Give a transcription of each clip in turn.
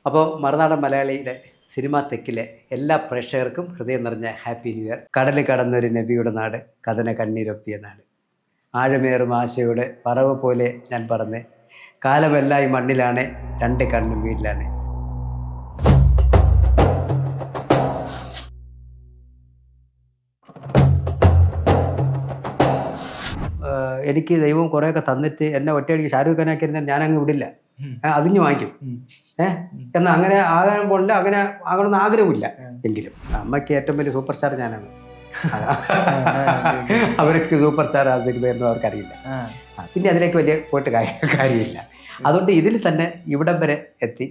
അപ്പോൾ മറുനാടൻ മലയാളിയുടെ സിനിമാ തെക്കിലെ എല്ലാ പ്രേക്ഷകർക്കും ഹൃദയം നിറഞ്ഞ ഹാപ്പി ന്യൂ ഇയർ. കടലിൽ കടന്നൊരു നബിയുടെ നാട്, കഥന കണ്ണീരൊപ്പിയ നാട്, ആഴമേറും ആശയുടെ പറവ് പോലെ ഞാൻ പറഞ്ഞ്, കാലമെല്ലാം ഈ മണ്ണിലാണ്, രണ്ട് കണ്ണും വീട്ടിലാണ്. എനിക്ക് ദൈവം കുറേയൊക്കെ തന്നിട്ട് എന്നെ ഒറ്റയടിക്ക് ഷാരൂഖ് ഖാനാക്കി ഇരുന്നാൽ ഞാനങ്ങ് വിടില്ല, അതിഞ്ഞ് വാങ്ങിക്കും. എന്നാൽ അങ്ങനെ ആകാൻ പോലില്ല, അങ്ങനെ ആകണമെന്ന് ആഗ്രഹമില്ല. എങ്കിലും അമ്മയ്ക്ക് ഏറ്റവും വലിയ സൂപ്പർ സ്റ്റാർ ഞാനാണ്. അവർക്ക് സൂപ്പർ സ്റ്റാർ ആ സിനിമയൊന്നും അവർക്കറിയില്ല. പിന്നെ അതിലേക്ക് വലിയ പോയിട്ട് കാര്യമില്ല. അതുകൊണ്ട് ഇതിൽ തന്നെ ഇവിടം വരെ എത്തി.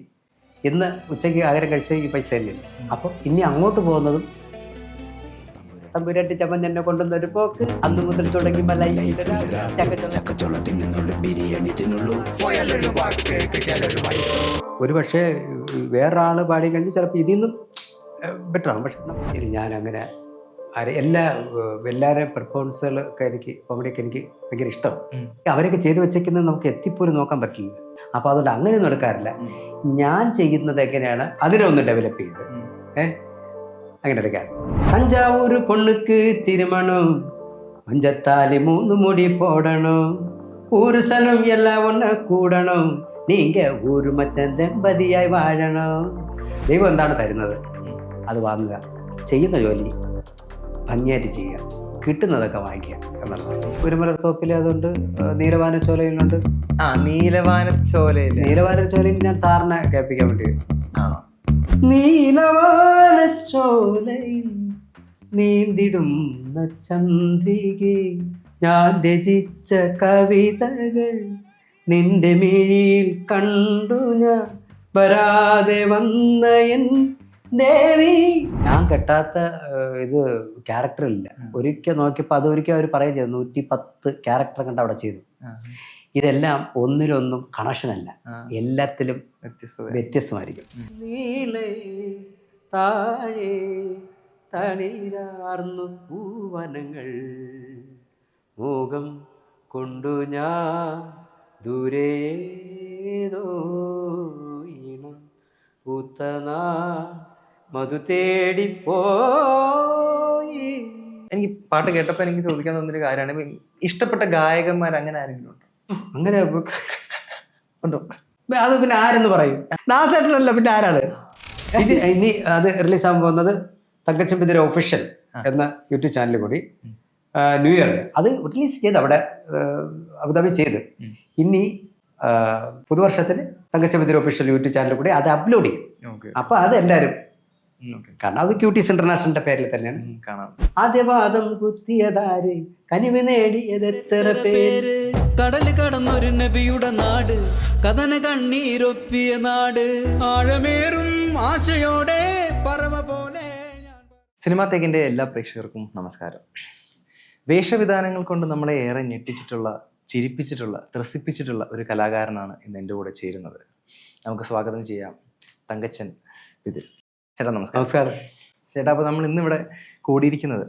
ഇന്ന് ഉച്ചയ്ക്ക് ആഹാരം കഴിച്ച് ഈ പൈസ തന്നെയില്ല. അപ്പം ഇനി അങ്ങോട്ട് പോകുന്നതും തമ്പുരാട്ടി ചമ്മൻ എന്നെ കൊണ്ടുവന്നൊരു പോക്ക്. അന്ന് മുതൽ തുടങ്ങി ഒരു പക്ഷേ വേറൊരാൾ പാടി കഴിഞ്ഞ് ചിലപ്പോൾ ഇതിൽ നിന്നും ബെറ്ററാകും. പക്ഷെ ഞാനങ്ങനെ എല്ലാവരും പെർഫോമൻസുകളൊക്കെ എനിക്ക് കോമഡിയൊക്കെ എനിക്ക് ഭയങ്കര ഇഷ്ടമാണ്. അവരൊക്കെ ചെയ്തു വെച്ചേക്കുന്നത് നമുക്ക് എത്തിപ്പോലും നോക്കാൻ പറ്റില്ല. അപ്പോൾ അതുകൊണ്ട് അങ്ങനെയൊന്നും എടുക്കാറില്ല. ഞാൻ ചെയ്യുന്നത് എങ്ങനെയാണ് അതിനെ ഒന്ന് ഡെവലപ്പ് ചെയ്ത് അങ്ങനെ എടുക്കാൻ. തഞ്ചാവൂർ പൊണ്ണുക്ക് തിരുമണം, മഞ്ചത്താലി 3 മുടി പോടണം, ഊരു സ്ഥലം എല്ലാം ഒന്ന കൂടണം, നീങ്ക ഊരു മച്ചൻ ദമ്പതിയായി വാഴണം. ദൈവം എന്താണ് തരുന്നത് അത് വാങ്ങുക, ചെയ്യുന്ന ജോലി ഭംഗിയായിട്ട് ചെയ്യുക, കിട്ടുന്നതൊക്കെ വാങ്ങിക്കുക എന്നുള്ളത്. കുരുമലത്തോപ്പിൽ അതുകൊണ്ട് നീലവാനച്ചോലയിലുണ്ട്. നീലവാനച്ചോലയിൽ ഞാൻ സാറിനെ കേൾപ്പിക്കാൻ വേണ്ടി നീലവാനച്ചോലയിൽ നീന്തിടുന്ന ചന്ദ്രികെ, ഞാൻ രചിച്ച കവിതകൾ നിന്റെ മിഴിയിൽ കണ്ടു, ഞാൻ വരാതെ വന്ന എൻ ദേവി. ഞാൻ കെട്ടാത്ത ഇത് ക്യാരക്ടറില്ല. ഒരിക്കൽ നോക്കിയപ്പോൾ അതൊരിക്കൽ അവർ പറയുകയും ചെയ്തു, 110 ക്യാരക്ടർ കണ്ട് അവിടെ ചെയ്തു. ഇതെല്ലാം ഒന്നിലൊന്നും കണക്ഷനല്ല, എല്ലാത്തിലും വ്യത്യസ്തമായിരിക്കും. നീളെ താഴെ തളിരാർന്നു പൂവനങ്ങൾ, കൊണ്ടു ഞാൻ ദൂരേതോ ഇണം പൂത്തനാ മധു തേടിപ്പോയി. എനിക്ക് പാട്ട് കേട്ടപ്പോൾ എനിക്ക് ചോദിക്കാൻ തോന്നിയൊരു കാര്യമാണ്, ഇഷ്ടപ്പെട്ട ഗായകന്മാർ അങ്ങനെ ആരെങ്കിലും ഉണ്ടോ? അങ്ങനെ ഉണ്ടോ? അത് പിന്നെ ആരെന്ന് പറയും? ദാസേട്ടനല്ല, പിന്നെ ആരാണ്? ഇനി അത് റിലീസ് ആകാൻ പോകുന്നത് തങ്കച്ചൻ ഒഫീഷ്യൽ എന്ന യൂട്യൂബ് ചാനലിൽ കൂടി ന്യൂ ഇയറിന് അത് റിലീസ് ചെയ്ത് അവിടെ അബുദാബി ചെയ്ത്, ഇനി പുതുവർഷത്തിന് തങ്കച്ചൻ ഒഫീഷ്യൽ യൂട്യൂബ് ചാനലിൽ കൂടി അത് അപ്ലോഡ് ചെയ്യും. അപ്പോൾ അത് എല്ലാവരും കാരണം അത് ക്യൂട്ടീസ് ഇന്റർനാഷണലിന്റെ പേരിൽ തന്നെയാണ് കാണാം. ആദ്യവാദം കുത്തിയതാര്, കനിവ് നേടിയതെത്ര പേര്, കടൽ കടന്നൊരു നബിയുടെ നാട്, കഥന കണ്ണീരൊപ്പിയ നാട്, ആഴമേറും ആശയോടെ പറവ പോലെ. സിനിമാത്തേക്കിന്റെ എല്ലാ പ്രേക്ഷകർക്കും നമസ്കാരം. വേഷവിധാനങ്ങൾ കൊണ്ട് നമ്മളെ ഏറെ ഞെട്ടിച്ചിട്ടുള്ള, ചിരിപ്പിച്ചിട്ടുള്ള, ത്രസിപ്പിച്ചിട്ടുള്ള ഒരു കലാകാരനാണ് ഇന്ന് എൻ്റെ കൂടെ ചേരുന്നത്. നമുക്ക് സ്വാഗതം ചെയ്യാം തങ്കച്ചൻ വിതിൽ. ചേട്ടാ നമസ്കാരം. നമസ്കാരം ചേട്ടാ. അപ്പോൾ നമ്മൾ ഇന്നിവിടെ കൂടിയിരിക്കുന്നത്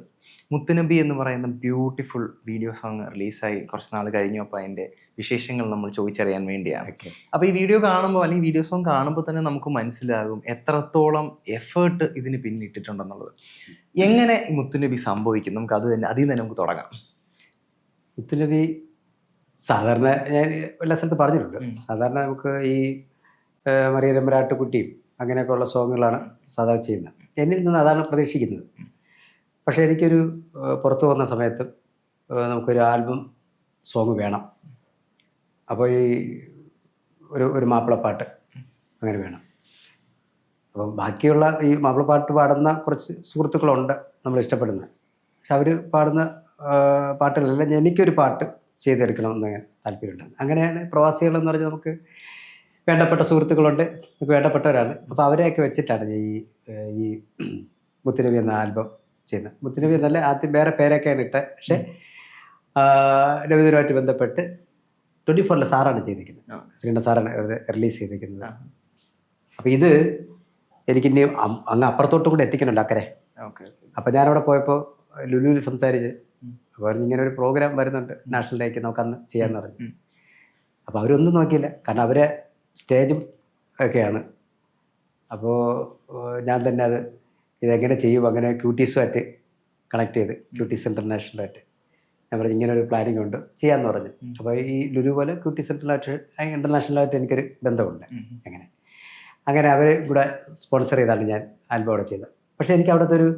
മുത്തുനബി എന്ന് പറയുന്ന ബ്യൂട്ടിഫുൾ വീഡിയോ സോങ് റിലീസായി കുറച്ച് നാൾ കഴിഞ്ഞു. അപ്പോൾ അതിൻ്റെ വിശേഷങ്ങൾ നമ്മൾ ചോദിച്ചറിയാൻ വേണ്ടിയാണ്. അപ്പോൾ ഈ വീഡിയോ കാണുമ്പോൾ, അല്ലെങ്കിൽ വീഡിയോ സോങ് കാണുമ്പോൾ തന്നെ നമുക്ക് മനസ്സിലാകും എത്രത്തോളം എഫേർട്ട് ഇതിന് പിന്നിട്ടിട്ടുണ്ടെന്നുള്ളത്. എങ്ങനെ ഈ മുത്തുനബി സംഭവിക്കും? നമുക്ക് അതിൽ തന്നെ നമുക്ക് തുടങ്ങാം. മുത്തുനബി സാധാരണ ഞാൻ എല്ലാ സ്ഥലത്തും പറഞ്ഞിട്ടുണ്ട്. സാധാരണ നമുക്ക് ഈ മറിയരമ്പരാട്ടുകുട്ടിയും അങ്ങനെയൊക്കെയുള്ള സോങ്ങുകളാണ് സാധാരണ ചെയ്യുന്നത്. എന്നിൽ നിന്ന് അതാണ് പ്രതീക്ഷിക്കുന്നത്. പക്ഷേ എനിക്കൊരു പുറത്തു വന്ന സമയത്ത് നമുക്കൊരു ആൽബം സോങ് വേണം. അപ്പോൾ ഈ ഒരു മാപ്പിളപ്പാട്ട് അങ്ങനെ വേണം. അപ്പം ബാക്കിയുള്ള ഈ മാപ്പിളപ്പാട്ട് പാടുന്ന കുറച്ച് സുഹൃത്തുക്കളുണ്ട് നമ്മൾ ഇഷ്ടപ്പെടുന്നത്. പക്ഷെ അവർ പാടുന്ന പാട്ടുകളെല്ലാം എനിക്കൊരു പാട്ട് ചെയ്തെടുക്കണമെന്ന് താല്പര്യമുണ്ട്. അങ്ങനെയാണ് പ്രവാസികളെന്ന് പറഞ്ഞാൽ നമുക്ക് വേണ്ടപ്പെട്ട സുഹൃത്തുക്കളുണ്ട്, നമുക്ക് വേണ്ടപ്പെട്ടവരാണ്. അപ്പോൾ അവരെയൊക്കെ വെച്ചിട്ടാണ് ഈ മുത്തുനബി എന്ന ആൽബം ചെയ്യുന്നത്. മുത്തുനബി എന്നല്ല, ആദ്യം വേറെ പേരൊക്കെയാണ് ഇട്ടത്. പക്ഷേ നബിദിനവുമായിട്ട് ബന്ധപ്പെട്ട് 24 സാറാണ് ചെയ്തിരിക്കുന്നത്, ശ്രീണ്ട സാറാണ് റിലീസ് ചെയ്തിരിക്കുന്നത്. അപ്പോൾ ഇത് എനിക്കിനി അങ്ങ് അപ്പുറത്തോട്ടും കൂടെ എത്തിക്കണമല്ലോ, അക്കരെ. അപ്പോൾ ഞാനവിടെ പോയപ്പോൾ ലുലുവിൽ സംസാരിച്ച്, അപ്പോൾ ഇങ്ങനെ ഒരു പ്രോഗ്രാം വരുന്നുണ്ട് നാഷണൽ ഡേക്ക്, നമുക്കന്ന് ചെയ്യാമെന്ന് പറഞ്ഞു. അപ്പോൾ അവരൊന്നും നോക്കിയില്ല, കാരണം അവരെ സ്റ്റേജും ഒക്കെയാണ് അപ്പോൾ ഞാൻ തന്നെ അത് ഇതെങ്ങനെ ചെയ്യും, അങ്ങനെ ക്യൂട്ടീസുമായിട്ട് കണക്ട് ചെയ്ത് ക്യൂട്ടീസ് ഇൻ്റർനാഷണലായിട്ട് ഞാൻ പറഞ്ഞു ഇങ്ങനെ ഒരു പ്ലാനിങ് ഉണ്ട് ചെയ്യാമെന്ന് പറഞ്ഞു. അപ്പോൾ ഈ ലുലു പോലെ ക്യൂട്ടീസ് ഇൻ്റർനാഷണലായിട്ട് എനിക്കൊരു ബന്ധമുണ്ട്. അങ്ങനെ അവർ ഇവിടെ സ്പോൺസർ ചെയ്താണ് ഞാൻ ആൽബം അവിടെ ചെയ്തത്. പക്ഷേ എനിക്ക് അവിടുത്തെ ഒരു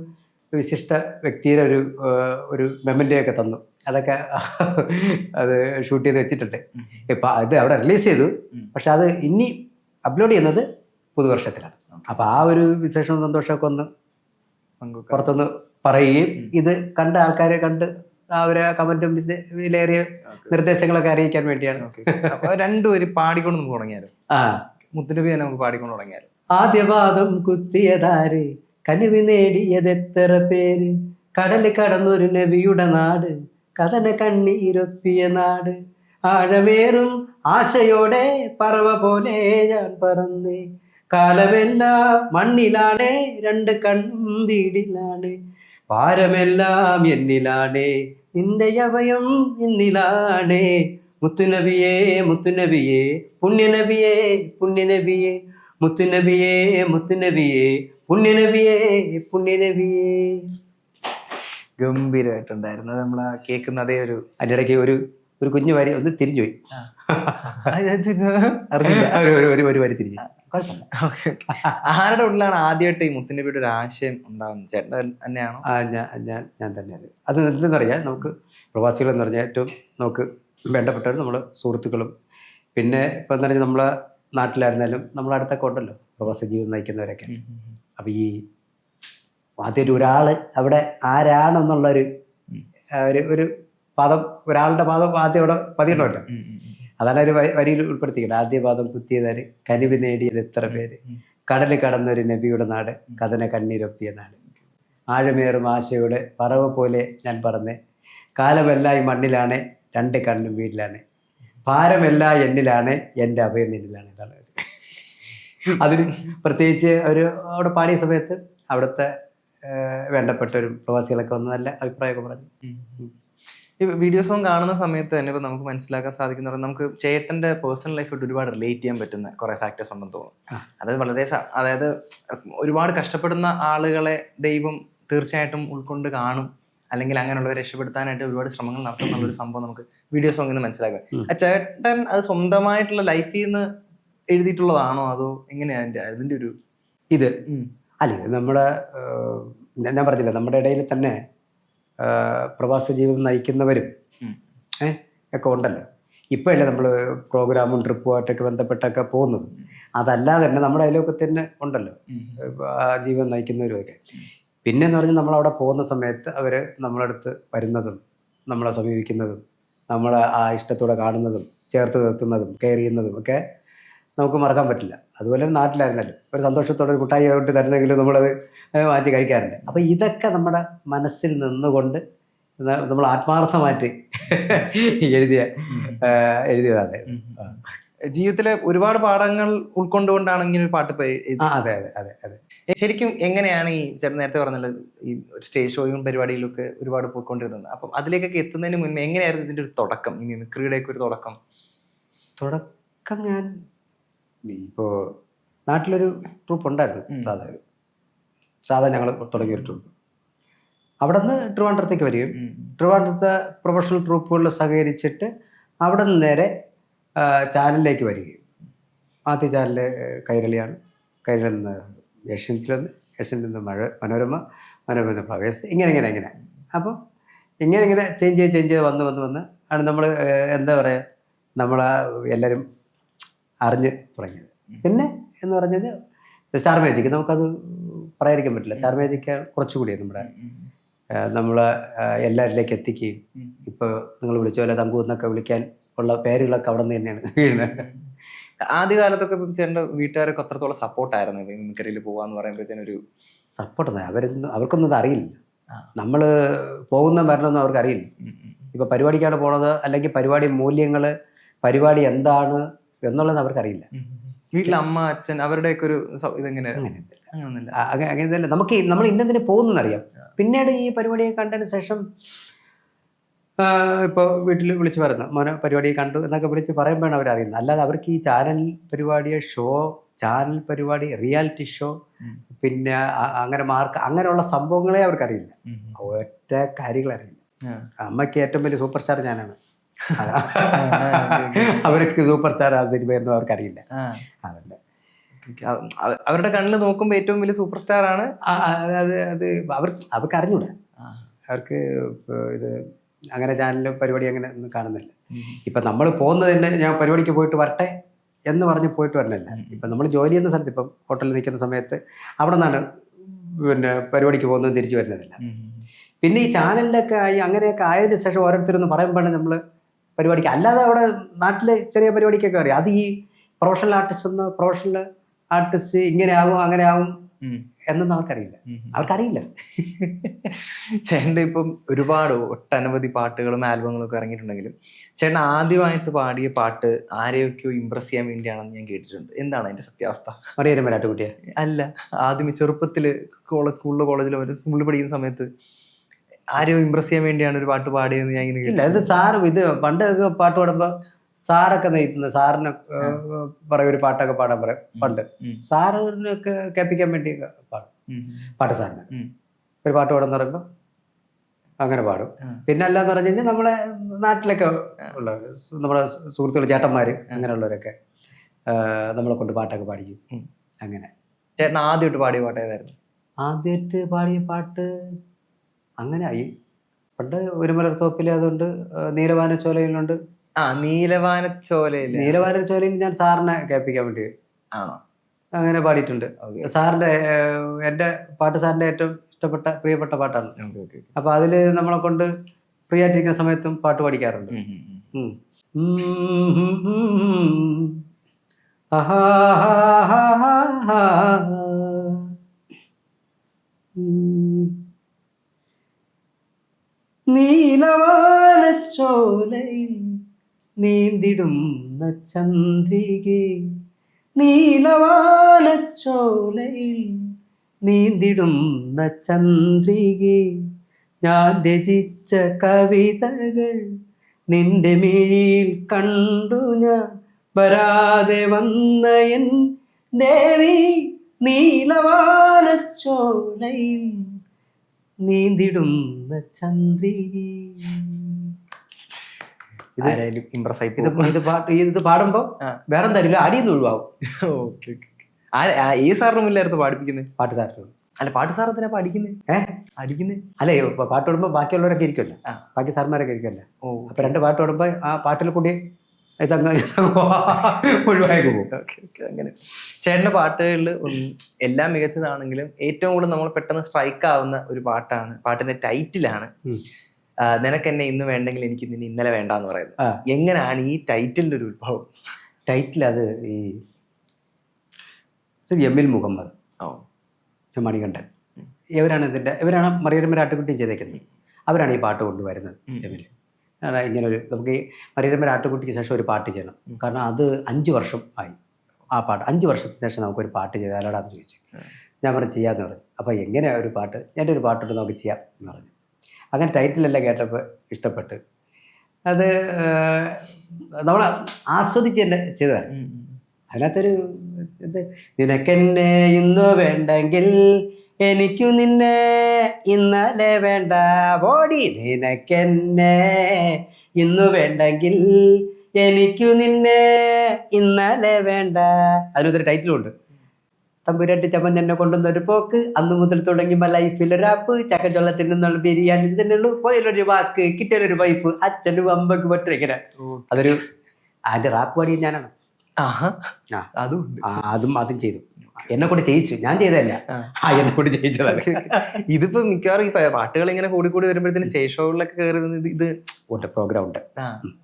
വിശിഷ്ട വ്യക്തിയുടെ ഒരു മെമ്മൻ്റെയൊക്കെ തന്നു. അതൊക്കെ അത് ഷൂട്ട് ചെയ്ത് വെച്ചിട്ടുണ്ട്. ഇപ്പം അത് അവിടെ റിലീസ് ചെയ്തു, പക്ഷെ അത് ഇനി അപ്ലോഡ് ചെയ്യുന്നത് പുതുവർഷത്തിലാണ്. അപ്പോൾ ആ ഒരു വിശേഷവും സന്തോഷമൊക്കെ ഒന്ന് പുറത്തൊന്ന് പറയുകയും ഇത് കണ്ട ആൾക്കാരെ കണ്ട് അവരെ കമൻറ്റും വിലയേറിയ നിർദ്ദേശങ്ങളൊക്കെ അറിയിക്കാൻ വേണ്ടിയാണ്. രണ്ടുപേരും പാടിക്കൊണ്ട് നമുക്ക് തുടങ്ങിയാലും മുത്തുനബി തന്നെ നമുക്ക് പാടിക്കൊണ്ട് തുടങ്ങിയാലും. ആദ്യപാദം കുത്തിയതാര്, കനിവ് നേടിയതെത്ര പേര്, കടൽ കടന്നൊരു നബിയുടെ നാട്, കഥന കണ്ണീരൊപ്പിയ നാട്, ആഴമേറും ആശയോടെ പറവ പോലെ ഞാൻ പറന്നേ, കാലമെല്ലാം മണ്ണിലാണേ, രണ്ട് കണ്ണും വീടിലാണ്, ഭാരമെല്ലാം എന്നിലാണേ, നിന്റെ അഭയം എന്നിലാണേ, മുത്തുനബിയേ മുത്തുനബിയേ പുണ്യനബിയേ പുണ്യനബിയേ, മുത്തുനബിയേ മുത്തുനബിയേ പുണ്യനബിയേ പുണ്യനബിയേ. ഗംഭീരമായിട്ടുണ്ടായിരുന്നു. അത് നമ്മൾ കേൾക്കുന്ന അതേ ഒരു അതിൻ്റെ ഇടയ്ക്ക് ഒരു കുഞ്ഞു വരി ഒന്ന് തിരിഞ്ഞുപോയി, ഒരു വരി തിരിഞ്ഞു. ആരുടെ ഉള്ളിലാണ് ആദ്യമായിട്ട് ഈ മുത്തുനബിയുടെ ഒരു ആശയം ഉണ്ടാകുന്നത്? ചേട്ടൻ തന്നെയാണോ? ഞാൻ തന്നെ. അത് എന്തെന്ന് പറഞ്ഞാൽ നമുക്ക് പ്രവാസികൾ എന്ന് പറഞ്ഞാൽ ഏറ്റവും നമുക്ക് വേണ്ടപ്പെട്ടവർ നമ്മുടെ സുഹൃത്തുക്കളും, പിന്നെ ഇപ്പം എന്താ പറഞ്ഞാൽ നമ്മളെ നാട്ടിലായിരുന്നാലും നമ്മളെ അടുത്തൊക്കെ ഉണ്ടല്ലോ പ്രവാസ ജീവിതം നയിക്കുന്നവരൊക്കെ. അപ്പം ഈ ആദ്യമായിട്ട് ഒരാൾ അവിടെ ആരാണെന്നുള്ളൊരു ഒരു പാദം, ഒരാളുടെ പാദം ആദ്യം അവിടെ പതിയണമല്ലോ. അതാണ് ഒരു വരിയിൽ ഉൾപ്പെടുത്തിക്കുന്നത്. ആദ്യ പാദം കുത്തിയതാര്, കനിവ് നേടിയത് എത്ര പേര്, കടൽ കടന്നൊരു നബിയുടെ നാട്, കഥന കണ്ണീരൊപ്പിയ നാട്, ആഴമേറും ആശയുടെ പറവ പോലെ ഞാൻ പറഞ്ഞേ, കാലമെല്ലാം ഈ മണ്ണിലാണ്, രണ്ട് കണ്ണും വീട്ടിലാണ്, ഭാരമെല്ലാം എന്നിലാണ്, എൻ്റെ അഭയം എന്നിലാണ്. ഇതാണ് അതിന് പ്രത്യേകിച്ച് അവിടെ പാടിയ സമയത്ത് അവിടുത്തെ വേണ്ടപ്പെട്ടവരും പ്രവാസികളൊക്കെ വന്ന് നല്ല അഭിപ്രായമൊക്കെ പറഞ്ഞു. ഈ വീഡിയോ സോങ് കാണുന്ന സമയത്ത് തന്നെ ഇപ്പം നമുക്ക് മനസ്സിലാക്കാൻ സാധിക്കുന്ന നമുക്ക് ചേട്ടൻ്റെ പേഴ്സണൽ ലൈഫായിട്ട് ഒരുപാട് റിലേറ്റ് ചെയ്യാൻ പറ്റുന്ന കുറേ ഫാക്ടേഴ്സ് ഉണ്ടെന്ന് തോന്നുന്നു. അതായത് ഒരുപാട് കഷ്ടപ്പെടുന്ന ആളുകളെ ദൈവം തീർച്ചയായിട്ടും ഉൾക്കൊണ്ട് കാണും, അല്ലെങ്കിൽ അങ്ങനെയുള്ളവരെ രക്ഷപ്പെടുത്താനായിട്ട് ഒരുപാട് ശ്രമങ്ങൾ നടത്തുന്നുള്ളൊരു സംഭവം നമുക്ക് വീഡിയോ സോങ്ങിൽ നിന്ന് മനസ്സിലാക്കാം. ചേട്ടൻ അത് സ്വന്തമായിട്ടുള്ള ലൈഫിൽ നിന്ന് എഴുതിയിട്ടുള്ളതാണോ അതോ എങ്ങനെയാണ് അതിൻ്റെ ഒരു ഇത്? അല്ല, ഇത് നമ്മുടെ ഞാൻ പറഞ്ഞില്ല, നമ്മുടെ ഇടയിൽ തന്നെ പ്രവാസ ജീവിതം നയിക്കുന്നവരും ഒക്കെ ഉണ്ടല്ലോ. ഇപ്പോഴല്ലേ നമ്മൾ പ്രോഗ്രാമും ട്രിപ്പുമായിട്ടൊക്കെ ബന്ധപ്പെട്ടൊക്കെ പോകുന്നത്. അതല്ലാതെ തന്നെ നമ്മുടെ അയൽവക്കത്ത് തന്നെ ഉണ്ടല്ലോ ജീവിതം നയിക്കുന്നവരുമൊക്കെ. പിന്നെന്ന് പറഞ്ഞാൽ നമ്മളവിടെ പോകുന്ന സമയത്ത് അവർ നമ്മളടുത്ത് വരുന്നതും നമ്മളെ സമീപിക്കുന്നതും നമ്മളെ ആ ഇഷ്ടത്തോടെ കാണുന്നതും ചേർത്ത് നിർത്തുന്നതും കെയർ ചെയ്യുന്നതും ഒക്കെ നമുക്ക് മറക്കാൻ പറ്റില്ല. അതുപോലെ നാട്ടിലായിരുന്നല്ലോ ഒരു സന്തോഷത്തോടെ ഒരു മുട്ടായി കൊണ്ട് തരണമെങ്കിലും നമ്മളത് മാറ്റി കഴിക്കാറുണ്ട്. അപ്പോൾ ഇതൊക്കെ നമ്മുടെ മനസ്സിൽ നിന്നുകൊണ്ട് നമ്മൾ ആത്മാർത്ഥമായിട്ട് എഴുതിയതാണ്. ജീവിതത്തിലെ ഒരുപാട് പാഠങ്ങൾ ഉൾക്കൊണ്ടുകൊണ്ടാണ് ഇങ്ങനെ ഒരു പാട്ട് അതെ അതെ അതെ അതെ. ശരിക്കും എങ്ങനെയാണ് ഈ ചേട്ടൻ നേരത്തെ പറഞ്ഞല്ലോ ഈ സ്റ്റേജ് ഷോയും പരിപാടിയിലൊക്കെ ഒരുപാട് പോയിക്കൊണ്ടിരുന്നത്, അപ്പം അതിലേക്കൊക്കെ എത്തുന്നതിന് മുന്നേ എങ്ങനെയായിരുന്നു ഇതിൻ്റെ ഒരു തുടക്കം, ഈ മിമിക്രിയുടെയൊക്കെ ഒരു തുടക്കം? ഞാൻ ഇപ്പോൾ നാട്ടിലൊരു ട്രൂപ്പ് ഉണ്ടായിരുന്നു, സാധാ ഞങ്ങൾ തുടങ്ങിയൊരു ട്രൂപ്പ്. അവിടെ നിന്ന് ട്രിവാൻഡ്രത്തേക്ക് വരികയും ട്രിവാൻഡ്രത്തെ പ്രൊഫഷണൽ ട്രൂപ്പുകളിൽ സഹകരിച്ചിട്ട് അവിടെ നിന്ന് നേരെ ചാനലിലേക്ക് വരികയും, ആദ്യ ചാനൽ കൈരളിയാണ്, കൈരളിൽ നിന്ന് ഏഷ്യനിൽ നിന്ന് മനോരമ ഫ്ലവേഴ്സ്, ഇങ്ങനെ അപ്പോൾ ഇങ്ങനെ ചേഞ്ച് ചെയ്ത് വന്ന് ആണ് നമ്മൾ എന്താ പറയുക നമ്മളെ എല്ലാവരും അറിഞ്ഞ് തുടങ്ങിയത്. പിന്നെ എന്ന് പറഞ്ഞത് സ്റ്റാർ മാജിക്, നമുക്കത് പറയാതിരിക്കാൻ പറ്റില്ല. സ്റ്റാർ മാജിക് കുറച്ചുകൂടി നമ്മളെ എല്ലാവരിലേക്ക് എത്തിക്കുകയും ഇപ്പോൾ നിങ്ങൾ വിളിച്ച പോലെ തങ്കു എന്നൊക്കെ വിളിക്കാൻ ഉള്ള പേരുകളൊക്കെ അവിടെ നിന്ന് തന്നെയാണ് വീഴുന്നത്. ആദ്യകാലത്തൊക്കെ ചേട്ടൻ്റെ വീട്ടുകാരൊക്കെ അത്രത്തോളം സപ്പോർട്ടായിരുന്നു മിമിക്രിയിൽ പോകാന്ന് പറയുമ്പോഴത്തേനൊരു സപ്പോർട്ട്? അവർക്കൊന്നും ഇത് അറിയില്ല. നമ്മൾ പോകുന്ന വരണമെന്നും അവർക്ക് അറിയില്ല. ഇപ്പോൾ പരിപാടിക്കാണ് പോണത്, അല്ലെങ്കിൽ പരിപാടി മൂല്യങ്ങൾ, പരിപാടി എന്താണ് എന്നുള്ളത് അവർക്കറിയില്ല. വീട്ടിൽ അമ്മ അച്ഛൻ അവരുടെയൊക്കെ ഒരു ഇതെങ്ങനെ? അങ്ങനെയല്ല. നമ്മൾ ഇന്നെന്തിനു പോകുന്നറിയാം. പിന്നീട് ഈ പരിപാടിയെ കണ്ടതിന് ശേഷം ഇപ്പോൾ വീട്ടിൽ വിളിച്ച് പറയുന്ന മോനെ പരിപാടിയെ കണ്ടു എന്നൊക്കെ വിളിച്ച് പറയുമ്പോഴാണ് അവരറിയുന്നത്. അല്ലാതെ അവർക്ക് ഈ ചാനൽ പരിപാടിയോ ഷോ ചാനൽ പരിപാടി, റിയാലിറ്റി ഷോ, പിന്നെ അങ്ങനെ മാർക്ക്, അങ്ങനെയുള്ള സംഭവങ്ങളെ അവർക്കറിയില്ല. ഒറ്റ കാര്യങ്ങളറിയില്ല. അമ്മയ്ക്ക് ഏറ്റവും വലിയ സൂപ്പർ സ്റ്റാർ ഞാനാണ്. അവർക്ക് സൂപ്പർ സ്റ്റാർ ആ സിനിമയൊന്നും അവർക്കറിയില്ല. അതല്ലേ അവരുടെ കണ്ണിൽ നോക്കുമ്പോൾ ഏറ്റവും വലിയ സൂപ്പർ സ്റ്റാർ ആണ്. അത് അവർക്ക് അറിഞ്ഞൂടാ. അവർക്ക് ഇത് അങ്ങനെ ചാനൽ പരിപാടി അങ്ങനെ ഒന്നും കാണുന്നില്ല. ഇപ്പം നമ്മൾ പോകുന്നത് തന്നെ ഞാൻ പരിപാടിക്ക് പോയിട്ട് വരട്ടെ എന്ന് പറഞ്ഞ് പോയിട്ട് വരണല്ല. ഇപ്പം നമ്മൾ ജോലി ചെയ്യുന്ന സ്ഥലത്ത്, ഇപ്പം ഹോട്ടലിൽ നിൽക്കുന്ന സമയത്ത് അവിടെ നിന്നാണ് പിന്നെ പരിപാടിക്ക് പോകുന്നത്, തിരിച്ചു വരുന്നതല്ല. പിന്നെ ഈ ചാനലിലൊക്കെ ആയി അങ്ങനെയൊക്കെ ആയതിനു ശേഷം ഓരോരുത്തരൊന്ന് പറയുമ്പോഴാണ് നമ്മൾ പരിപാടിക്ക്, അല്ലാതെ അവിടെ നാട്ടിലെ ചെറിയ പരിപാടിക്കൊക്കെ അറിയാം. അത് ഈ പ്രൊഫഷണൽ ആർട്ടിസ്റ്റ് ഇങ്ങനെ ആവും അങ്ങനെ ആവും എന്നൊന്നും അവർക്കറിയില്ല. ചേട്ടൻ്റെ ഇപ്പം ഒരുപാട് ഒട്ടനവധി പാട്ടുകളും ആൽബങ്ങളും ഒക്കെ ഇറങ്ങിയിട്ടുണ്ടെങ്കിലും ചേട്ടൻ ആദ്യമായിട്ട് പാടിയ പാട്ട് ആരെയൊക്കെയോ ഇമ്പ്രസ് ചെയ്യാൻ വേണ്ടിയാണെന്ന് ഞാൻ കേട്ടിട്ടുണ്ട്. എന്താണ് അതിന്റെ സത്യാവസ്ഥ? മറിയം രാട്ടുകുട്ടിയെ അല്ല, ആദ്യമേ ചെറുപ്പത്തില് സ്കൂളിലോ പഠിക്കുന്ന സമയത്ത് ആരെയോ ഇമ്പ്രസ് ചെയ്യാൻ വേണ്ടിയാണ് ഒരു പാട്ട് പാടിയെന്ന് ഞാൻ ഇങ്ങനെ കേട്ടില്ല. ഇത് സാറ് ഇത് പണ്ട് പാട്ട് പാടുമ്പോ സാറൊക്കെ നെയ്ത്തുന്നത്, സാറിന് പറയും ഒരു പാട്ടൊക്കെ പാടാൻ പറയും. പണ്ട് സാറിനൊക്കെ കേൾപ്പിക്കാൻ വേണ്ടി പാടും. പാട്ട് സാറിന് ഒരു പാട്ട് പാടാൻ പറയുമ്പോൾ അങ്ങനെ പാടും. പിന്നെ അല്ലാന്ന് പറഞ്ഞു കഴിഞ്ഞാൽ നമ്മളെ നാട്ടിലൊക്കെ ഉള്ള നമ്മുടെ സുഹൃത്തുക്കൾ, ചേട്ടന്മാര്, അങ്ങനെയുള്ളവരൊക്കെ നമ്മളെ കൊണ്ട് പാട്ടൊക്കെ പാടിക്കും. അങ്ങനെ. ചേട്ടൻ ആദ്യമായിട്ട് പാടിയ പാട്ട് ഏതായിരുന്നു? ആദ്യമായിട്ട് പാടിയ പാട്ട് അങ്ങനെ ആയി. പണ്ട് ഒരു മലർത്തോപ്പിൽ, അതുകൊണ്ട് നീലവാനച്ചോലയിലുണ്ട്. നീലവാനച്ചോലയിൽ ഞാൻ സാറിനെ കേൾപ്പിക്കാൻ വേണ്ടി അങ്ങനെ പാടിയിട്ടുണ്ട്. സാറിന്റെ, എൻ്റെ പാട്ട് സാറിന്റെ ഏറ്റവും പ്രിയപ്പെട്ട പാട്ടാണ്. അപ്പൊ അതില് നമ്മളെ കൊണ്ട് ഫ്രീ ആയിട്ടിരിക്കുന്ന സമയത്തും പാട്ട് പാടിക്കാറുണ്ട്. നീലവാനച്ചോലയിൽ നീന്തിടുന്ന ചന്ദ്രികേ, നീലവാനച്ചോലയിൽ നീന്തിടുന്ന ചന്ദ്രികേ, ഞാൻ രചിച്ച കവിതകൾ നിന്റെ മിഴിയിൽ കണ്ടു ഞാൻ, വരാതെ വന്ന എൻ ദേവി, നീലവാനച്ചോലയിൽ നീന്തിടുന്ന ചന്ദ്രികേ. ഇത് പാടുമ്പോ വേറെ എന്തായാലും അടിയൊന്നും ഒഴിവാകും. ഈ സാറിനും ഇല്ലായിരുന്നു പാടിപ്പിക്കുന്നത്? പാട്ട് സാറിനും. അല്ല, പാട്ട് സാർ എന്തിനാ പഠിക്കുന്നത്? അടിക്കുന്നത് അല്ലേ? പാട്ട് പാടുമ്പോ ബാക്കിയുള്ളവരൊക്കെ ഇരിക്കുമല്ലോ, ബാക്കി സാർമാരൊക്കെ ഇരിക്കുമല്ലോ. അപ്പൊ രണ്ട് പാട്ട് പാടുമ്പോ ആ പാട്ടിൽ കൂടി ഇതങ്ങ് ഒഴിവായി പോകും. അങ്ങനെ. ചേട്ടൻ്റെ പാട്ടുകളിൽ എല്ലാം മികച്ചതാണെങ്കിലും ഏറ്റവും കൂടുതൽ നമ്മൾ പെട്ടെന്ന് സ്ട്രൈക്ക് ആവുന്ന ഒരു പാട്ടാണ്, പാട്ടിന്റെ ടൈറ്റിലാണ് നിനക്കെന്നെ ഇന്ന് വേണ്ടെങ്കിൽ എനിക്ക് നിന്നെ ഇന്നലെ വേണ്ടെന്ന് പറയുന്നത്. എങ്ങനെയാണ് ഈ ടൈറ്റിലിന്റെ ഒരു ഉത്ഭവം? ടൈറ്റിൽ അത് ഈ എമ്മിൽ മുഹമ്മദ്, മണികണ്ഠൻ, ഇവരാണ് മറിയം രാട്ടുകുട്ടിയും ചെയ്തേക്കുന്നത്. അവരാണ് ഈ പാട്ട് കൊണ്ടുവരുന്നത്. എമ്മിൽ ഇങ്ങനൊരു, നമുക്ക് ഈ മറിയം രാട്ടുകുട്ടിക്ക് ശേഷം ഒരു പാട്ട് ചെയ്യണം. കാരണം അത് 5 വർഷം ആയി ആ പാട്ട്. 5 വർഷത്തിന് ശേഷം നമുക്കൊരു പാട്ട് ചെയ്താലോടാന്ന് ചോദിച്ചു. ഞാൻ പറഞ്ഞു ചെയ്യാമെന്ന് പറഞ്ഞു. അപ്പോൾ എങ്ങനെ ഒരു പാട്ട്, എൻ്റെ ഒരു പാട്ടുണ്ട് നമുക്ക് ചെയ്യാം എന്ന് പറഞ്ഞു. അങ്ങനെ ടൈറ്റിലെല്ലാം കേട്ടപ്പോൾ ഇഷ്ടപ്പെട്ട് അത് നമ്മൾ ആസ്വദിച്ച് തന്നെ ചെയ്തതാണ്. അതിനകത്തൊരു ഇത്, നിനക്കെന്നെ ഇന്ന് വേണ്ടെങ്കിൽ എനിക്കു നിന്നെ ഇന്നലെ വേണ്ട, ബോഡി നിനക്കെന്നെ ഇന്ന് വേണ്ടെങ്കിൽ എനിക്കു നിന്നെ ഇന്നലെ വേണ്ട. അതിനൊരു ടൈറ്റിലുണ്ട്. തമ്പുരാട്ടി ചമ്മൻ എന്നെ കൊണ്ടുവന്നൊരു പോക്ക്, അന്ന് മുതൽ തുടങ്ങിയപ്പോൾ ലൈഫിൽ റാപ്പ്, ചക്കച്ചോളത്തിൽ നിന്നുള്ള ബിരിയാണി തന്നെയുള്ളൂ, പോയൊരു വാക്ക് കിട്ടിയൊരു വൈഫ്, അച്ഛനും അമ്മക്ക് പറ്റിങ്ങനെ. അതൊരു അതിന്റെ റാപ്പ് പാടിയ ഞാനാണ്. അതും ചെയ്തു, എന്നെ കൊണ്ട് ചെയ്യിച്ചു. ഞാൻ ചെയ്തതല്ല, എന്നെ കൊണ്ട് ചെയ്യിച്ചതാണ്. ഇതിപ്പോ മിക്കവാറും ഈ പാട്ടുകൾ ഇങ്ങനെ കൂടി വരുമ്പോഴത്തേന് സ്റ്റേജ് ഷോകളിലൊക്കെ കയറി ഇത് ഉണ്ട്, പ്രോഗ്രാം ഉണ്ട്.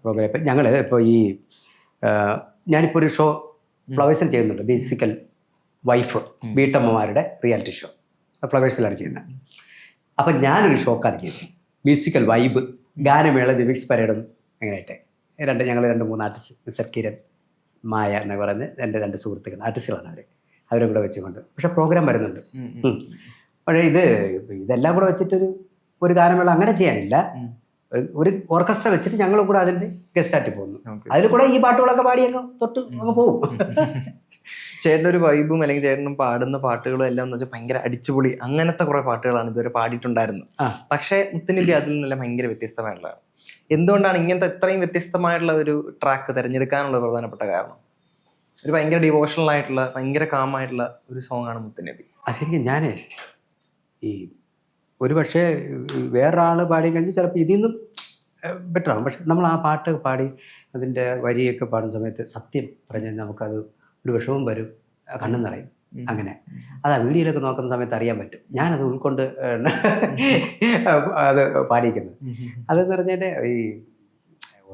പ്രോഗ്രാം ഇപ്പം ഞങ്ങൾ ഇപ്പോൾ ഈ ഞാനിപ്പോൾ ഒരു ഷോ ഫ്ലവേഴ്സിൽ ചെയ്യുന്നുണ്ട്, ബേസിക്കൽ വൈഫ്, വീട്ടമ്മമാരുടെ റിയാലിറ്റി ഷോ ഫ്ലവേഴ്സിലാണ് ചെയ്യുന്നത്. അപ്പം ഞാനൊരു ഷോക്കാണ് ചെയ്തത്, മ്യൂസിക്കൽ വൈബ്, ഗാനമേള, ലിമിക്സ് പരേഡും അങ്ങനെയായിട്ട് ഞങ്ങൾ 2-3 ആർട്ടിസ്റ്റ്, മിസ്റ്റർ കിരൺ, മായ എന്ന് പറയുന്നത് എൻ്റെ 2 സുഹൃത്തുക്കൾ, ആർട്ടിസ്റ്റുകളാണ് അവരെ കൂടെ വെച്ചുകൊണ്ട്. പക്ഷെ പ്രോഗ്രാം വരുന്നുണ്ട്. പക്ഷേ ഇതെല്ലാം കൂടെ വെച്ചിട്ടൊരു ഗാനമേള അങ്ങനെ ചെയ്യാനില്ല. ഒരു ഓർക്കസ്ട്ര വെച്ചിട്ട് ഞങ്ങളും കൂടെ അതിൻ്റെ ഗസ്റ്റായിട്ട് പോകുന്നു. Okay. അതിൽ കൂടെ ഈ പാട്ടുകളൊക്കെ പാടി അങ്ങ് തൊട്ട് അങ്ങ് പോകും. ചേട്ടൻ്റെ ഒരു വൈബും അല്ലെങ്കിൽ ചേട്ടനും പാടുന്ന പാട്ടുകളും എല്ലാം എന്ന് വെച്ചാൽ ഭയങ്കര അടിച്ചുപൊളി അങ്ങനത്തെ കുറെ പാട്ടുകളാണ് ഇതുവരെ പാടിയിട്ടുണ്ടായിരുന്നത്. ആ. പക്ഷേ മുത്തുനബി അതിൽ നിന്നെല്ലാം ഭയങ്കര വ്യത്യസ്തമായിട്ടുള്ളതാണ്. എന്തുകൊണ്ടാണ് ഇങ്ങനത്തെ ഇത്രയും വ്യത്യസ്തമായിട്ടുള്ള ഒരു ട്രാക്ക് തിരഞ്ഞെടുക്കാനുള്ള പ്രധാനപ്പെട്ട കാരണം? ഒരു ഭയങ്കര ഡിവോഷണൽ ആയിട്ടുള്ള ഭയങ്കര കാമായിട്ടുള്ള ഒരു സോങ് ആണ് മുത്തുനബി. ശരിക്കും ഞാൻ ഈ ഒരു പക്ഷേ വേറൊരാൾ പാടി കഴിഞ്ഞ് ചിലപ്പോൾ ഇതിൽ നിന്നും ബെറ്ററാകും. പക്ഷെ നമ്മൾ ആ പാട്ട് പാടി അതിൻ്റെ വരിയൊക്കെ പാടുന്ന സമയത്ത് സത്യം പറഞ്ഞാൽ നമുക്കത് ഒരു വിഷമം വരും, കണ്ണും നിറയും. അങ്ങനെ അത് ആ വീഡിയോയിലൊക്കെ നോക്കുന്ന സമയത്ത് അറിയാൻ പറ്റും. ഞാനത് ഉൾക്കൊണ്ട് അത് പാടിയിരിക്കുന്നത്. അതെന്ന് പറഞ്ഞാൽ ഈ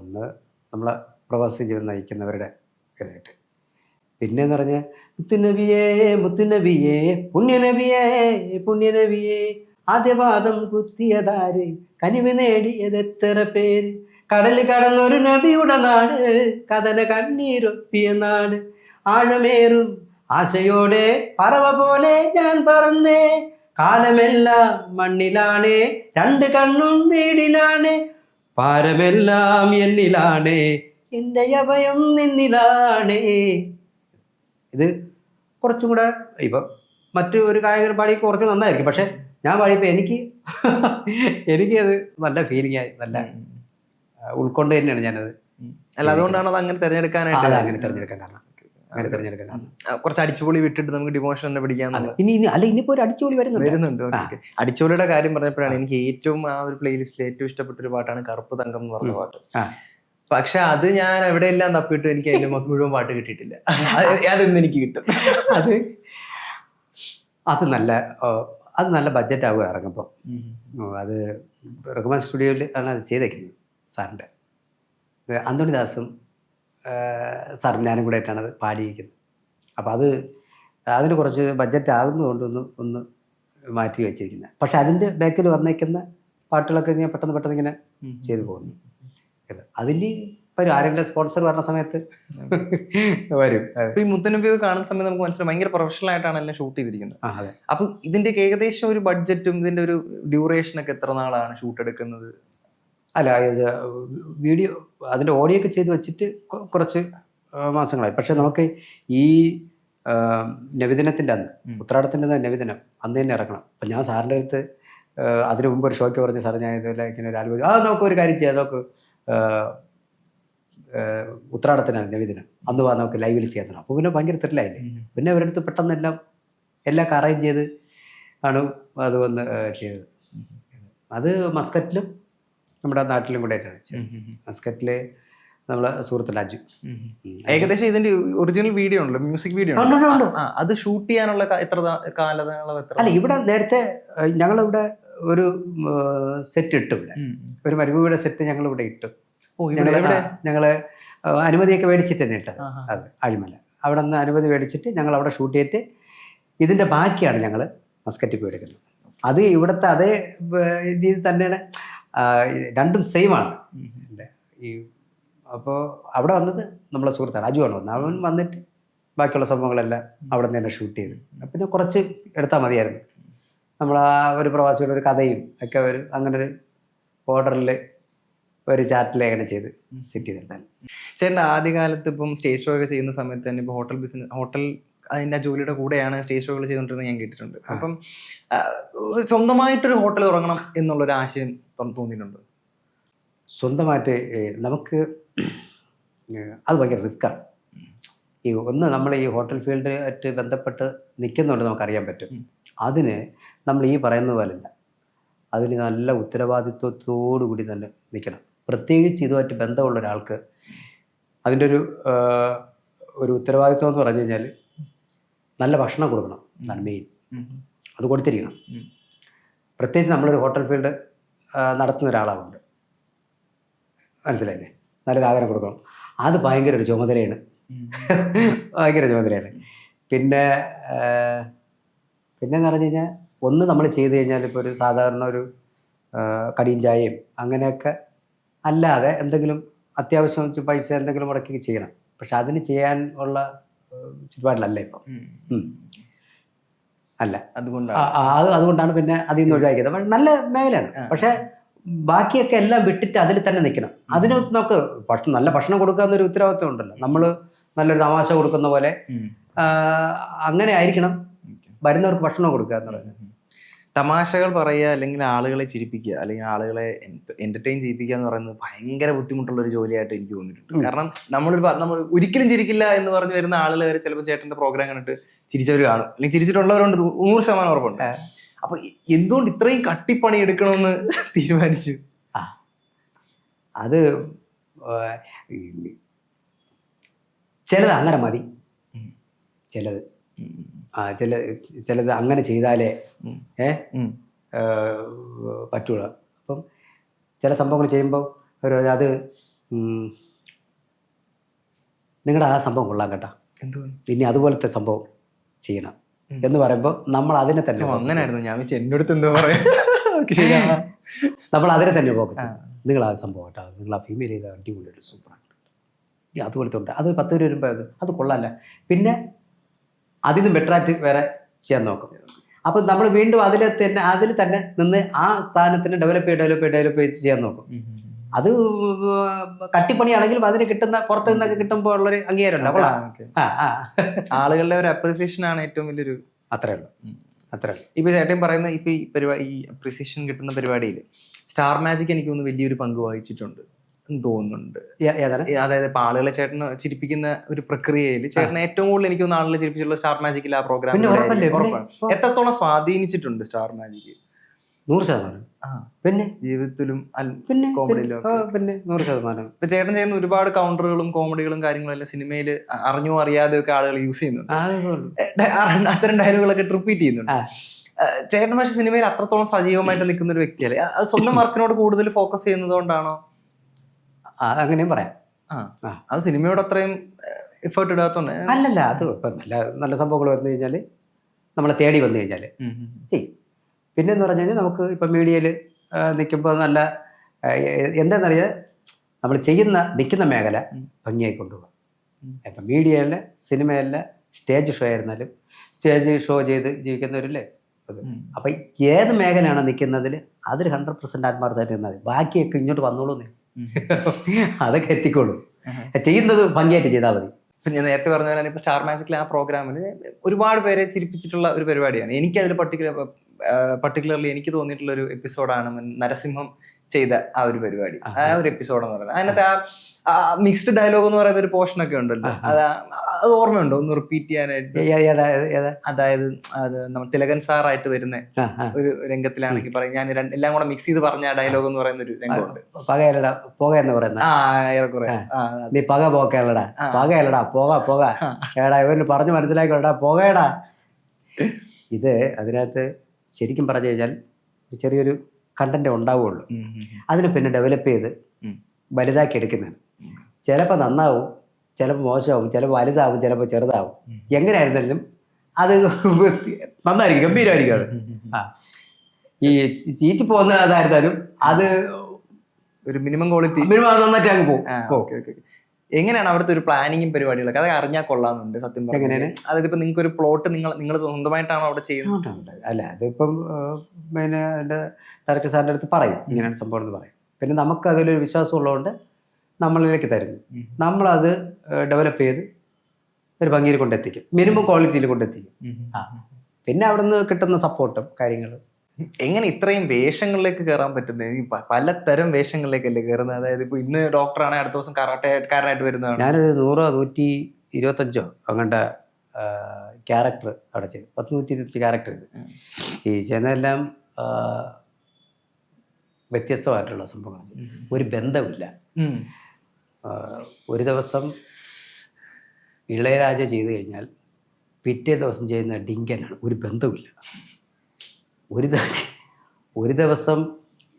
ഒന്ന് നമ്മളെ പ്രവാസി ജീവിതം നയിക്കുന്നവരുടെ ഇതായിട്ട്, പിന്നെന്ന് പറഞ്ഞാൽ മുത്തുനബിയേ മുത്തുനബിയേ പുണ്യനബിയേ പുണ്യനബിയേ ആദ്യപാദം കുത്തിയതാര് കനിവ് നേടിയത് എത്ര പേര് കടൽ കടന്നൊരു നബിയുടെ നാട് കഥന കണ്ണീരൊപ്പിയ നാട് ആഴമേറും ആശയോടെ പറവ പോലെ ഞാൻ പറന്നേ കാലമെല്ലാം മണ്ണിലാണ് രണ്ട് കണ്ണും വീടിലാണ് പാരമെല്ലാം എന്നിലാണ് എൻ്റെ അഭയം നിന്നിലാണ്. ഇത് കുറച്ചും കൂടെ ഇപ്പം മറ്റു ഒരു ഗായകർ പാടി കുറച്ച് നന്നായിരിക്കും. പക്ഷെ ഞാൻ പാടിയപ്പോൾ എനിക്കത് നല്ല ഫീലിംഗ് ആയി, നല്ല ഉൾക്കൊണ്ട് തന്നെയാണ് ഞാനത്. അല്ല, അതുകൊണ്ടാണ് അത് അങ്ങനെ തിരഞ്ഞെടുക്കാനായിട്ട് അങ്ങനെ തിരഞ്ഞെടുക്കാൻ കാരണം. കുറച്ച് അടിച്ചുപൊളി വിട്ടിട്ട് നമുക്ക് ഡിമോഷൻ പിടിക്കാന്നുള്ളത്. ഇനിയിപ്പോ ഒരു അടിച്ചുപൊളി വരുന്നുണ്ട്. അടിച്ചുപൊളിയുടെ കാര്യം പറഞ്ഞപ്പോഴാണ് എനിക്ക് ഏറ്റവും ആ ഒരു പ്ലേലിസ്റ്റിൽ ഏറ്റവും ഇഷ്ടപ്പെട്ട ഒരു പാട്ടാണ് കറുപ്പ് തങ്കം എന്ന് പറഞ്ഞ പാട്ട്. പക്ഷെ അത് ഞാൻ എവിടെയെല്ലാം തപ്പിയിട്ട് എനിക്ക് അതിന്റെ മുഴുവൻ പാട്ട് കിട്ടിയിട്ടില്ല. അതൊന്നും എനിക്ക് കിട്ടും. അത് നല്ല ബഡ്ജറ്റ് ആവുക ഇറങ്ങുമ്പോൾ. അത് റഹ്മാൻ സ്റ്റുഡിയോയിൽ ആണ് അത് ചെയ്തേക്കുന്നത്. സാറിൻ്റെ അന്തോണിദാസും സാറും ഞാനും കൂടെ ആയിട്ടാണ് അത് പാടിയിരിക്കുന്നത്. അപ്പോൾ അതിന് കുറച്ച് ബഡ്ജറ്റ് ആകുന്നതുകൊണ്ട് ഒന്ന് മാറ്റി വെച്ചിരിക്കുന്നത്. പക്ഷെ അതിൻ്റെ ബാക്കിൽ വന്നേക്കുന്ന പാട്ടുകളൊക്കെ ഞാൻ പെട്ടെന്ന് ഇങ്ങനെ ചെയ്തു പോകുന്നു. അതിൽ വരും, ആരെങ്കിലും സ്പോൺസർ വരുന്ന സമയത്ത് വരും. ഈ മുത്തുനബി കാണുന്ന സമയത്ത് നമുക്ക് മനസ്സിലാവും ഭയങ്കര പ്രൊഫഷണൽ ആയിട്ടാണ് എല്ലാം ഷൂട്ട് ചെയ്തിരിക്കുന്നത്. അതെ. അപ്പൊ ഇതിന്റെ ഏകദേശം ഒരു ബഡ്ജറ്റും ഇതിന്റെ ഒരു ഡ്യൂറേഷനൊക്കെ എത്ര നാളാണ് ഷൂട്ട് എടുക്കുന്നത്? അല്ല, ഇത് വീഡിയോ അതിൻ്റെ ഓഡിയോ ഒക്കെ ചെയ്ത് വെച്ചിട്ട് കുറച്ച് മാസങ്ങളായി. പക്ഷെ നമുക്ക് ഈ നബിദിനത്തിൻ്റെ അന്ന്, ഉത്രാടത്തിൻ്റെ നബിദിനം അന്ന് തന്നെ ഇറങ്ങണം. അപ്പം ഞാൻ സാറിൻ്റെ അടുത്ത് അതിന് മുമ്പ് ഒരു ഷോയ്ക്ക് പറഞ്ഞ് സാറ് ഞാൻ ഇതുപോലെ ഇങ്ങനെ ഒരു ആലോചിച്ചു, നമുക്കൊരു കാര്യം ചെയ്യാം, നമുക്ക് ഉത്രാടത്തിനാണ് നബിദിനം, അന്ന് നമുക്ക് ലൈവിൽ ചെയ്യാൻ. അപ്പോൾ പിന്നെ ഭയങ്കര ത്രില്ലായില്ലേ. പിന്നെ അവരടുത്ത് പെട്ടെന്നെല്ലാം എല്ലാം അറേഞ്ച് ചെയ്ത് ആണ് അത് വന്ന് ചെയ്തത്. അത് മസ്കറ്റിലും നമ്മുടെ നാട്ടിലും കൂടെ ആയിട്ടാണ്. മസ്കറ്റിലെ നമ്മളെ സുഹൃത്ത് ലാജു. ഏകദേശം ഇതിന്റെ ഒറിജിനൽ വീഡിയോ ഉണ്ടല്ലോ, മ്യൂസിക് വീഡിയോ അത് ഷൂട്ട് ചെയ്യാനുള്ള എത്ര കാലതാളം? അല്ല, ഇവിടെ നേരത്തെ ഞങ്ങളിവിടെ ഒരു സെറ്റ് ഇട്ടു. ഇവിടെ ഒരു മരുഭൂമിയുടെ സെറ്റ് ഞങ്ങളിവിടെ ഇട്ടു. ഞങ്ങള് അനുമതിയൊക്കെ മേടിച്ചിട്ട് തന്നെ ഇട്ടത്. അത് ആഴിമല അവിടെ നിന്ന് അനുമതി മേടിച്ചിട്ട് ഞങ്ങൾ അവിടെ ഷൂട്ട് ചെയ്തിട്ട് ഇതിന്റെ ബാക്കിയാണ് ഞങ്ങൾ മസ്കറ്റിൽ പോയി എടുക്കുന്നത്. അത് ഇവിടുത്തെ അതേ രീതിയിൽ തന്നെയാണ്, രണ്ടും സെയിം ആണ്. ഈ അപ്പോൾ അവിടെ വന്നത് നമ്മളെ സുഹൃത്താണ്, അജുവാണ് വന്നത്. അവൻ വന്നിട്ട് ബാക്കിയുള്ള സംഭവങ്ങളെല്ലാം അവിടെ നിന്ന് തന്നെ ഷൂട്ട് ചെയ്ത്. പിന്നെ കുറച്ച് എടുത്താൽ മതിയായിരുന്നു. നമ്മൾ ആ ഒരു പ്രവാസിയുടെ ഒരു കഥയും ഒക്കെ ഒരു അങ്ങനെ ഒരു ഓർഡറിൽ ഒരു ചാറ്റിലേക്കാണ് ചെയ്ത് സെറ്റ് ചെയ്തിട്ടുണ്ടായിരുന്നു. ചേട്ടൻ്റെ ആദ്യകാലത്ത് ഇപ്പം സ്റ്റേജ് ഷോ ഒക്കെ ചെയ്യുന്ന സമയത്ത് തന്നെ ഇപ്പോൾ ഹോട്ടൽ അതിൻ്റെ ജോലിയുടെ കൂടെയാണ് സ്റ്റേജ് ഷോകൾ ചെയ്തുകൊണ്ടിരുന്നത് ഞാൻ കേട്ടിട്ടുണ്ട്. അപ്പം സ്വന്തമായിട്ടൊരു ഹോട്ടൽ തുടങ്ങണം എന്നുള്ളൊരു ആശയം തോന്നിയിട്ടുണ്ട്? സ്വന്തമായിട്ട് നമുക്ക് അത് ഭയങ്കര റിസ്ക്കാണ്. നമ്മൾ ഈ ഹോട്ടൽ ഫീൽഡായിട്ട് ബന്ധപ്പെട്ട് നിൽക്കുന്നുണ്ട്, നമുക്കറിയാൻ പറ്റും. അതിന് നമ്മൾ ഈ പറയുന്ന പോലെയല്ല, അതിന് നല്ല ഉത്തരവാദിത്വത്തോടു കൂടി തന്നെ നിൽക്കണം. പ്രത്യേകിച്ച് ഇതുമായിട്ട് ബന്ധമുള്ള ഒരാൾക്ക് അതിൻ്റെ ഒരു ഉത്തരവാദിത്വം എന്ന് പറഞ്ഞു കഴിഞ്ഞാൽ നല്ല ഭക്ഷണം കൊടുക്കണം എന്നാണ് മെയിൻ. അത് കൊടുത്തിരിക്കണം. പ്രത്യേകിച്ച് നമ്മളൊരു ഹോട്ടൽ ഫീൽഡ് നടത്തുന്ന ഒരാളാവുണ്ട്, മനസ്സിലായില്ലേ? നല്ലൊരു ആഹാരം കൊടുക്കണം. അത് ഭയങ്കര ഒരു ചുമതലയാണ്, ഭയങ്കര ചുമതലയാണ്. പിന്നെന്ന് പറഞ്ഞു കഴിഞ്ഞാൽ ഒന്ന് നമ്മൾ ചെയ്ത് കഴിഞ്ഞാൽ ഇപ്പോൾ ഒരു സാധാരണ ഒരു കടിയും ചായയും അങ്ങനെയൊക്കെ അല്ലാതെ എന്തെങ്കിലും അത്യാവശ്യം പൈസ എന്തെങ്കിലും മുടക്കി ചെയ്യണം. പക്ഷെ അതിന് ചെയ്യാൻ ഉള്ള ചുറ്റുപാടിലല്ല ഇപ്പം. അല്ല, അതുകൊണ്ടാണ് പിന്നെ അതിൽ നിന്ന് ഒഴിവാക്കിയത്. നല്ല മേഖലയാണ്. പക്ഷെ ബാക്കിയൊക്കെ എല്ലാം വിട്ടിട്ട് അതിൽ തന്നെ നിൽക്കണം. അതിന് നമുക്ക് നല്ല ഭക്ഷണം കൊടുക്കാന്നൊരു ഉത്തരവാദിത്വം ഉണ്ടല്ലോ. നമ്മൾ നല്ലൊരു തമാശ കൊടുക്കുന്ന പോലെ അങ്ങനെ ആയിരിക്കണം വരുന്നവർക്ക് ഭക്ഷണം കൊടുക്കുക എന്ന് പറയുന്നത്. തമാശകൾ പറയുക, അല്ലെങ്കിൽ ആളുകളെ ചിരിപ്പിക്കുക, അല്ലെങ്കിൽ ആളുകളെ എന്റർടൈൻ ചെയ്യിപ്പിക്കുക എന്ന് പറയുന്നത് ഭയങ്കര ബുദ്ധിമുട്ടുള്ള ഒരു ജോലിയായിട്ട് എനിക്ക് തോന്നിയിട്ടുണ്ട്. കാരണം നമ്മൾ ഒരിക്കലും ചിരിക്കില്ല എന്ന് പറഞ്ഞു വരുന്ന ആളുകൾ വരെ ചിലപ്പോൾ ചേട്ടന്റെ പ്രോഗ്രാം കണ്ടിട്ട് ചിരിച്ചവർ കാണും, അല്ലെങ്കിൽ ചിരിച്ചിട്ടുള്ളവരുണ്ട്, 100% ഉറപ്പുണ്ട്. അപ്പൊ എന്തുകൊണ്ട് ഇത്രയും കട്ടിപ്പണി എടുക്കണമെന്ന് തീരുമാനിച്ചു? അത് ചിലത് അങ്ങനെ മതി, ചിലത് ചിലത് അങ്ങനെ ചെയ്താലേ പറ്റുള്ളൂ. അപ്പം ചില സംഭവങ്ങൾ ചെയ്യുമ്പോൾ അത് നിങ്ങളുടെ ആ സംഭവം കൊള്ളാൻ കേട്ടോ, ഇനി അതുപോലത്തെ സംഭവം ചെയ്യണം എന്ന് പറയുമ്പോൾ നമ്മൾ അതിനെ തന്നെ അങ്ങനെയായിരുന്നു ഞാൻ എന്നോട് എന്താ പറയാ നമ്മൾ അതിനെ തന്നെ ഫോക്കസ് ചെയ്യും. നിങ്ങൾ ആ സംഭവം കേട്ടോ, നിങ്ങൾ ആ ഫീമെയിൽ ചെയ്ത അടിപൊളിയൊരു സൂപ്പറാണ്, അതുപോലത്തെ ഉണ്ട്, അത് 10 രൂപ വരുമ്പോൾ അത് കൊള്ളാമല്ല, പിന്നെ അതിൽ നിന്ന് ബെറ്ററായിട്ട് വേറെ ചെയ്യാൻ നോക്കും. അപ്പം നമ്മൾ വീണ്ടും അതിൽ തന്നെ നിന്ന് ആ സാധനത്തിന് ഡെവലപ്പ് ചെയ്ത് ചെയ്യാൻ നോക്കും. അത് കട്ടിപ്പണിയാണെങ്കിലും അതിന് കിട്ടുന്ന പുറത്തു നിന്നൊക്കെ കിട്ടുമ്പോൾ ഉള്ളൊരു അംഗീകാരം ഉണ്ടാവും. ആളുകളുടെ ഒരു അപ്രിസിയേഷൻ ആണ് ഏറ്റവും വലിയൊരു. അത്രേ ഉള്ളൂ. ഇപ്പൊ ചേട്ടൻ പറയുന്ന ഇപ്പൊ ഈ പരിപാടി, ഈ അപ്രിസിയേഷൻ കിട്ടുന്ന പരിപാടിയിൽ സ്റ്റാർ മാജിക് എനിക്ക് ഒന്ന് വലിയൊരു പങ്ക് വഹിച്ചിട്ടുണ്ട് തോന്നുന്നുണ്ട്. അതായത് ഇപ്പൊ ആളുകളെ ചേട്ടന് ചിരിപ്പിക്കുന്ന ഒരു പ്രക്രിയയിൽ ചേട്ടനെ ഏറ്റവും കൂടുതൽ എനിക്ക് തോന്നുന്ന ആളുകളെ ചിരിപ്പിച്ചിട്ടുള്ള സ്റ്റാർ മാജിക്കിൽ ആ പ്രോഗ്രാം എത്രത്തോളം സ്വാധീനിച്ചിട്ടുണ്ട് സ്റ്റാർ മാജിക്? 100%. പിന്നെ ജീവിതത്തിലും കോമഡിയിലും പിന്നെ 100%. ഇപ്പൊ ചേട്ടൻ ചെയ്യുന്ന ഒരുപാട് കൗണ്ടറുകളും കോമഡികളും കാര്യങ്ങളും എല്ലാം സിനിമയിൽ അറിഞ്ഞോ അറിയാതെയോ ഒക്കെ ആളുകൾ യൂസ് ചെയ്യുന്നുണ്ട്. അത്തരം ഡയലോഗുകളൊക്കെ റിപ്പീറ്റ് ചെയ്യുന്നുണ്ട്. ചേട്ടൻ പക്ഷെ സിനിമയിൽ അത്രത്തോളം സജീവമായിട്ട് നിൽക്കുന്ന ഒരു വ്യക്തിയല്ലേ? അത് സ്വന്തം വർക്കിനോട് കൂടുതൽ ഫോക്കസ് ചെയ്യുന്നത് കൊണ്ടാണോ? അങ്ങനെയും പറയാം. അത് സിനിമയോട് അത്രയും എഫേർട്ട് ഇടാത്തോണ്ട് അല്ലല്ല. അത് ഇപ്പം നല്ല സംഭവങ്ങൾ വന്നു കഴിഞ്ഞാൽ നമ്മളെ തേടി വന്നു കഴിഞ്ഞാൽ ചെയ്യും. പിന്നെ എന്ന് പറഞ്ഞു കഴിഞ്ഞാൽ നമുക്ക് ഇപ്പം മീഡിയയിൽ നിൽക്കുമ്പോൾ നല്ല എന്താണെന്നറിയാം, നമ്മൾ നിൽക്കുന്ന മേഖല ഭംഗിയായി കൊണ്ടുപോകാം. ഇപ്പം മീഡിയയല്ല, സിനിമയല്ല, സ്റ്റേജ് ഷോ ആയിരുന്നാലും സ്റ്റേജ് ഷോ ചെയ്ത് ജീവിക്കുന്നവരില്ലേ അത്. അപ്പം ഏത് മേഖലയാണോ നിൽക്കുന്നതിൽ അതിൽ 100% ആത്മാർത്ഥമായിട്ട് നിന്നാൽ മതി. ബാക്കിയൊക്കെ ഇങ്ങോട്ട് വന്നോളൂന്നേ, അതൊക്കെ എത്തിക്കോളൂ. ചെയ്യുന്നത് ഭംഗിയായിട്ട് ചെയ്താൽ മതി. ഇപ്പം ഞാൻ നേരത്തെ പറഞ്ഞ പോലെ ഇപ്പൊ സ്റ്റാർ മാജിക്കിലെ ആ പ്രോഗ്രാമിൽ ഒരുപാട് പേരെ ചിരിപ്പിച്ചിട്ടുള്ള ഒരു പരിപാടിയാണ്. എനിക്കതിൽ പർട്ടിക്കുലർലി എനിക്ക് തോന്നിയിട്ടുള്ള ഒരു എപ്പിസോഡാണ് നരസിംഹം ചെയ്ത ആ ഒരു പരിപാടി. ആ ഒരു എപ്പിസോഡ് എന്ന് പറയുന്നത് അതിനകത്ത് ആ മിക്സ്ഡ് ഡയലോഗ് എന്ന് പറയുന്ന ഒരു പോർഷൻ ഒക്കെ ഉണ്ടല്ലോ, അത് ഓർമ്മയുണ്ടോ? ഒന്ന് റിപ്പീറ്റ് ചെയ്യാനായിട്ട്. അതായത് നമ്മൾ തിലകൻ സാറായിട്ട് വരുന്ന ഒരു രംഗത്തിലാണെങ്കിൽ പറയും, ഞാൻ എല്ലാം കൂടെ മിക്സ് ചെയ്ത് പറഞ്ഞ ഡയലോഗ് എന്ന് പറയുന്ന ഒരു രംഗമുണ്ട്. നീ പക പോക്കല്ലടാ, പകയല്ലടാ, പോക ഏടാ, ഇവന് പറഞ്ഞു മനസ്സിലാക്കടാ, പോകേടാ. ഇത് അതിനകത്ത് ശരിക്കും പറഞ്ഞു കഴിഞ്ഞാൽ ചെറിയൊരു കണ്ടന്റ് ഉണ്ടാവുകയുള്ളൂ. അതിന് പിന്നെ ഡെവലപ്പ് ചെയ്ത് വലുതാക്കി എടുക്കുന്നതാണ്. ചിലപ്പോൾ നന്നാവും, ചിലപ്പോൾ മോശമാവും, ചിലപ്പോൾ വലുതാവും, ചിലപ്പോൾ ചെറുതാവും. എങ്ങനെയായിരുന്നാലും അത് നന്നായിരിക്കും, ഗംഭീരമായിരിക്കും. അത് ഈ ചീറ്റി പോകുന്നതായിരുന്നാലും അത് ഒരു മിനിമം ക്വാളിറ്റി നന്നായിട്ട് അങ്ങ് പോകും. എങ്ങനെയാണ് അവിടുത്തെ ഒരു പ്ലാനിങ്ങും പരിപാടികളൊക്കെ? അതൊക്കെ അറിഞ്ഞാൽ കൊള്ളാമെന്നുണ്ട് സത്യം പറഞ്ഞാൽ. എങ്ങനെയാണ്? അതായത് ഇപ്പൊ നിങ്ങൾക്ക് ഒരു പ്ലോട്ട് നിങ്ങൾ സ്വന്തമായിട്ടാണോ അവിടെ ചെയ്യുന്നത്? അല്ല, അതിപ്പം പിന്നെ എൻ്റെ ഡയറക്ടർ സാറിൻ്റെ അടുത്ത് പറയും ഇങ്ങനെയാണ് സംഭവം എന്ന് പറയും. പിന്നെ നമുക്ക് അതിലൊരു വിശ്വാസം ഉള്ളതുകൊണ്ട് നമ്മളിലേക്ക് തരുന്നു. നമ്മളത് ഡെവലപ്പ് ചെയ്ത് ഒരു ഭംഗിയിൽ കൊണ്ടെത്തിക്കും, മിനിമം ക്വാളിറ്റിയിൽ കൊണ്ടെത്തിക്കും. പിന്നെ അവിടെ നിന്ന് കിട്ടുന്ന സപ്പോർട്ടും കാര്യങ്ങളും. എങ്ങനെ ഇത്രയും വേഷങ്ങളിലേക്ക് കയറാൻ പറ്റുന്നത്? ഈ പലതരം വേഷങ്ങളിലേക്കല്ലേ കയറുന്നത്? അതായത് ഇപ്പൊ ഇന്ന് ഡോക്ടറാണെങ്കിൽ അടുത്ത ദിവസം കരാട്ടക്കാരനായിട്ട് വരുന്നതാണ്. ഞാനൊരു 100-125 അങ്ങനത്തെ ക്യാരക്ടർ അവിടെ ചെയ്തു. 100-125 ക്യാരക്ടർ ചെയ്തു. ഈ ചെയ്യുന്നതെല്ലാം വ്യത്യസ്തമായിട്ടുള്ള സംഭവങ്ങൾ. ഒരു ബന്ധമില്ല. ഒരു ദിവസം ഇളയരാജ ചെയ്തു കഴിഞ്ഞാൽ പിറ്റേ ദിവസം ചെയ്യുന്ന ഡിങ്കനാണ്. ഒരു ബന്ധമില്ല. ഒരു ദിവസം